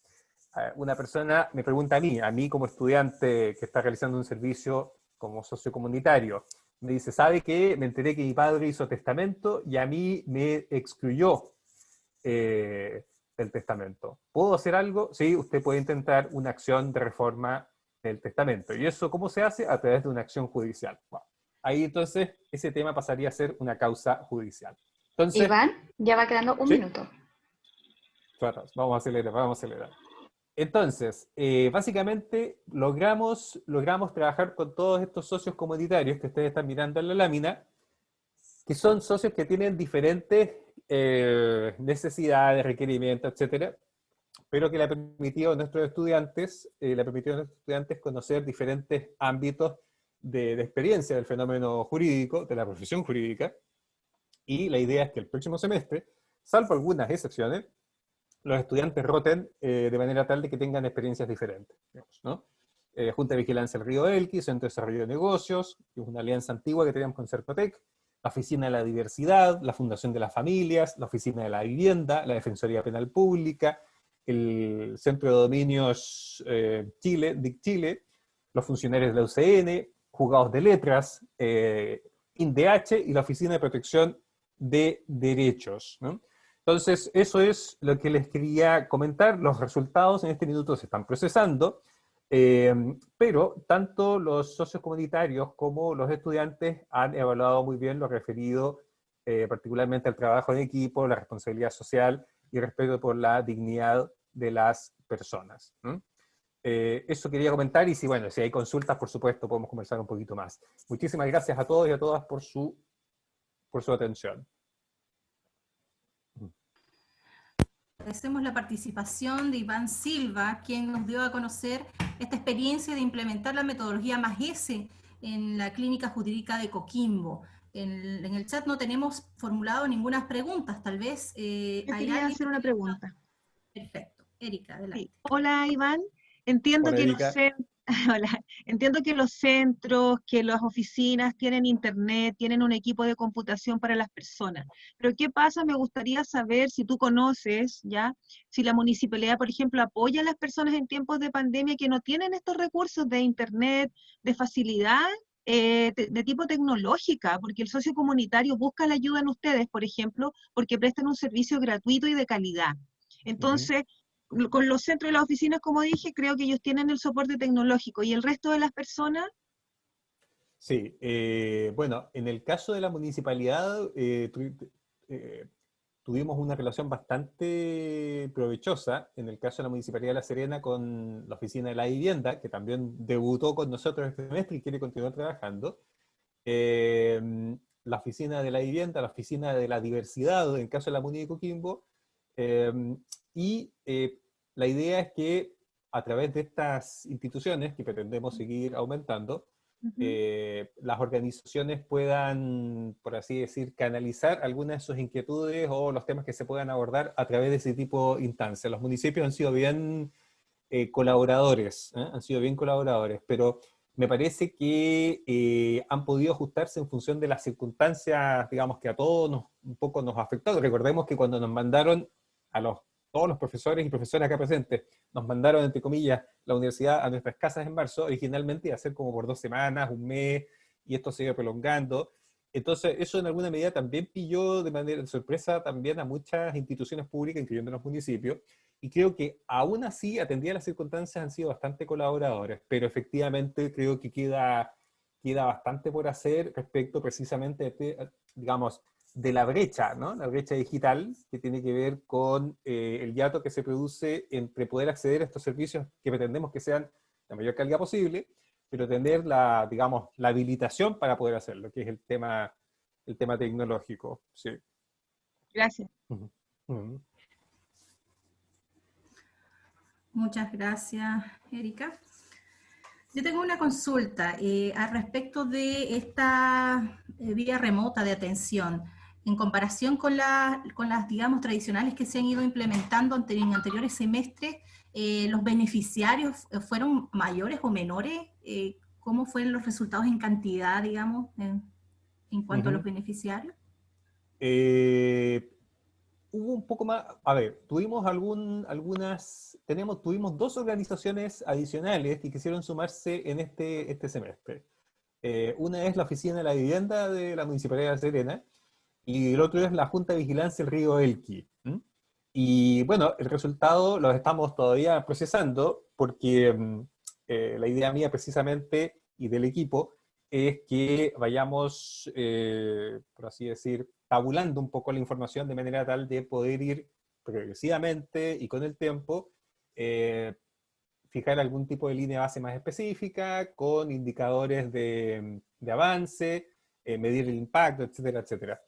una persona me pregunta a mí como estudiante que está realizando un servicio como socio comunitario, me dice, ¿sabe qué? Me enteré que mi padre hizo testamento y a mí me excluyó del testamento. ¿Puedo hacer algo? Sí, usted puede intentar una acción de reforma del testamento. ¿Y eso cómo se hace? A través de una acción judicial. Bueno, ahí entonces ese tema pasaría a ser una causa judicial. Entonces, Iván, ya va quedando un minuto. Vamos a acelerar. Entonces, básicamente logramos trabajar con todos estos socios comunitarios que ustedes están mirando en la lámina, que son socios que tienen diferentes necesidades, requerimientos, etcétera, pero que le ha permitido a nuestros estudiantes, conocer diferentes ámbitos de experiencia del fenómeno jurídico, de la profesión jurídica, y la idea es que el próximo semestre, salvo algunas excepciones, los estudiantes roten de manera tal de que tengan experiencias diferentes, digamos, ¿no? Junta de Vigilancia del Río Elqui, Centro de Desarrollo de Negocios, que es una alianza antigua que teníamos con Cercotec, la Oficina de la Diversidad, la Fundación de las Familias, la Oficina de la Vivienda, la Defensoría Penal Pública, el Centro de Dominios Chile, DIC Chile, los funcionarios de la UCN, juzgados de letras, INDH y la Oficina de Protección de Derechos, ¿no? Entonces, eso es lo que les quería comentar. Los resultados en este minuto se están procesando, pero tanto los socios comunitarios como los estudiantes han evaluado muy bien lo referido particularmente al trabajo en equipo, la responsabilidad social y respeto por la dignidad de las personas. Eso quería comentar, y si, bueno, si hay consultas, por supuesto, podemos conversar un poquito más. Muchísimas gracias a todos y a todas por su atención. Agradecemos la participación de Iván Silva, quien nos dio a conocer esta experiencia de implementar la metodología MAGESE en la Clínica Jurídica de Coquimbo. En el chat no tenemos formulado ninguna preguntas, tal vez. Yo quería hacer una pregunta. Perfecto. Erika, adelante. Sí. Hola, Iván. Entiendo que entiendo que los centros, que las oficinas tienen internet, tienen un equipo de computación para las personas. Pero ¿qué pasa? Me gustaría saber si tú conoces, ¿ya? Si la municipalidad, por ejemplo, apoya a las personas en tiempos de pandemia que no tienen estos recursos de internet, de facilidad, de tipo tecnológica, porque el socio comunitario busca la ayuda en ustedes, por ejemplo, porque prestan un servicio gratuito y de calidad. Entonces, con los centros y las oficinas, como dije, creo que ellos tienen el soporte tecnológico. ¿Y el resto de las personas? Sí, bueno, en el caso de la municipalidad, tuvimos una relación bastante provechosa, en el caso de la Municipalidad de La Serena, con la Oficina de la Vivienda, que también debutó con nosotros este semestre y quiere continuar trabajando. La Oficina de la Vivienda, la Oficina de la Diversidad, en el caso de la Muni de Coquimbo, la idea es que a través de estas instituciones, que pretendemos seguir aumentando, las organizaciones puedan, por así decir, canalizar algunas de sus inquietudes o los temas que se puedan abordar a través de ese tipo de instancias. Los municipios han sido bien colaboradores, pero me parece que han podido ajustarse en función de las circunstancias, digamos, que a todos un poco nos afectó. Recordemos que cuando nos mandaron todos los profesores y profesoras acá presentes, nos mandaron, entre comillas, la universidad a nuestras casas en marzo, originalmente iba a ser como por 2 semanas, un mes, y esto se iba prolongando. Entonces, eso en alguna medida también pilló de manera de sorpresa también a muchas instituciones públicas, incluyendo los municipios, y creo que aún así, atendidas las circunstancias, han sido bastante colaboradores, pero efectivamente creo que queda bastante por hacer respecto precisamente, digamos, de la brecha, ¿no? La brecha digital, que tiene que ver con el hiato que se produce entre poder acceder a estos servicios que pretendemos que sean la mayor calidad posible, pero tener la habilitación para poder hacerlo, que es el tema tecnológico. Sí. Gracias. Muchas gracias, Erika. Yo tengo una consulta al respecto de esta vía remota de atención. En comparación con las, digamos, tradicionales que se han ido implementando en anteriores semestres, ¿los beneficiarios fueron mayores o menores? ¿Cómo fueron los resultados en cantidad, digamos, en cuanto a los beneficiarios? Hubo un poco más, a ver, tuvimos 2 organizaciones adicionales que quisieron sumarse en este semestre. Una es la Oficina de la Vivienda de la Municipalidad de La Serena, y el otro es la Junta de Vigilancia del Río Elqui. Y bueno, el resultado lo estamos todavía procesando, porque la idea mía precisamente, y del equipo, es que vayamos, por así decir, tabulando un poco la información de manera tal de poder ir progresivamente y con el tiempo fijar algún tipo de línea base más específica, con indicadores de avance, medir el impacto, etcétera, etcétera.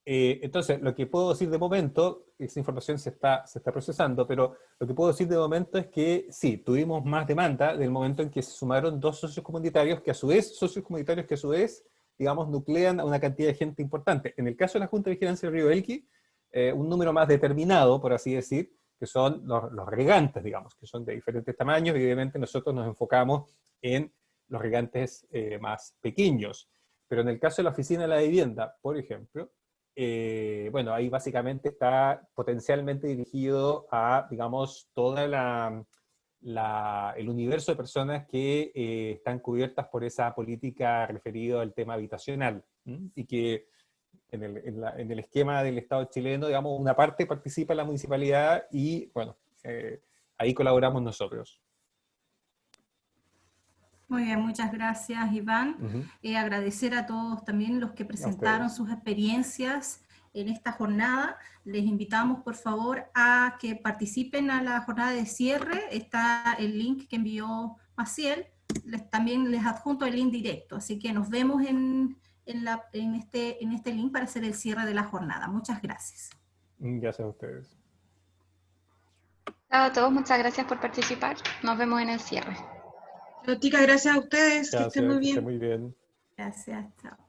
Entonces, lo que puedo decir de momento, esa información se está procesando, pero lo que puedo decir de momento es que sí, tuvimos más demanda del momento en que se sumaron 2 socios comunitarios que a su vez, digamos, nuclean a una cantidad de gente importante. En el caso de la Junta de Vigilancia del Río Elqui, un número más determinado, por así decir, que son los regantes, digamos, que son de diferentes tamaños, y evidentemente nosotros nos enfocamos en los regantes más pequeños. Pero en el caso de la oficina de la vivienda, por ejemplo, bueno, ahí básicamente está potencialmente dirigido a, digamos, toda el universo de personas que están cubiertas por esa política referida al tema habitacional, y que en el esquema del Estado chileno, digamos, una parte participa en la municipalidad y, bueno, ahí colaboramos nosotros. Muy bien, muchas gracias, Iván. Agradecer a todos también los que presentaron sus experiencias en esta jornada. Les invitamos, por favor, a que participen a la jornada de cierre. Está el link que envió Maciel. También les adjunto el link directo. Así que nos vemos en este link para hacer el cierre de la jornada. Muchas gracias. Gracias a ustedes. Chao a todos, muchas gracias por participar. Nos vemos en el cierre. Chicas, gracias a ustedes, Gracias, que estén muy bien. que estén muy bien. Gracias, chao.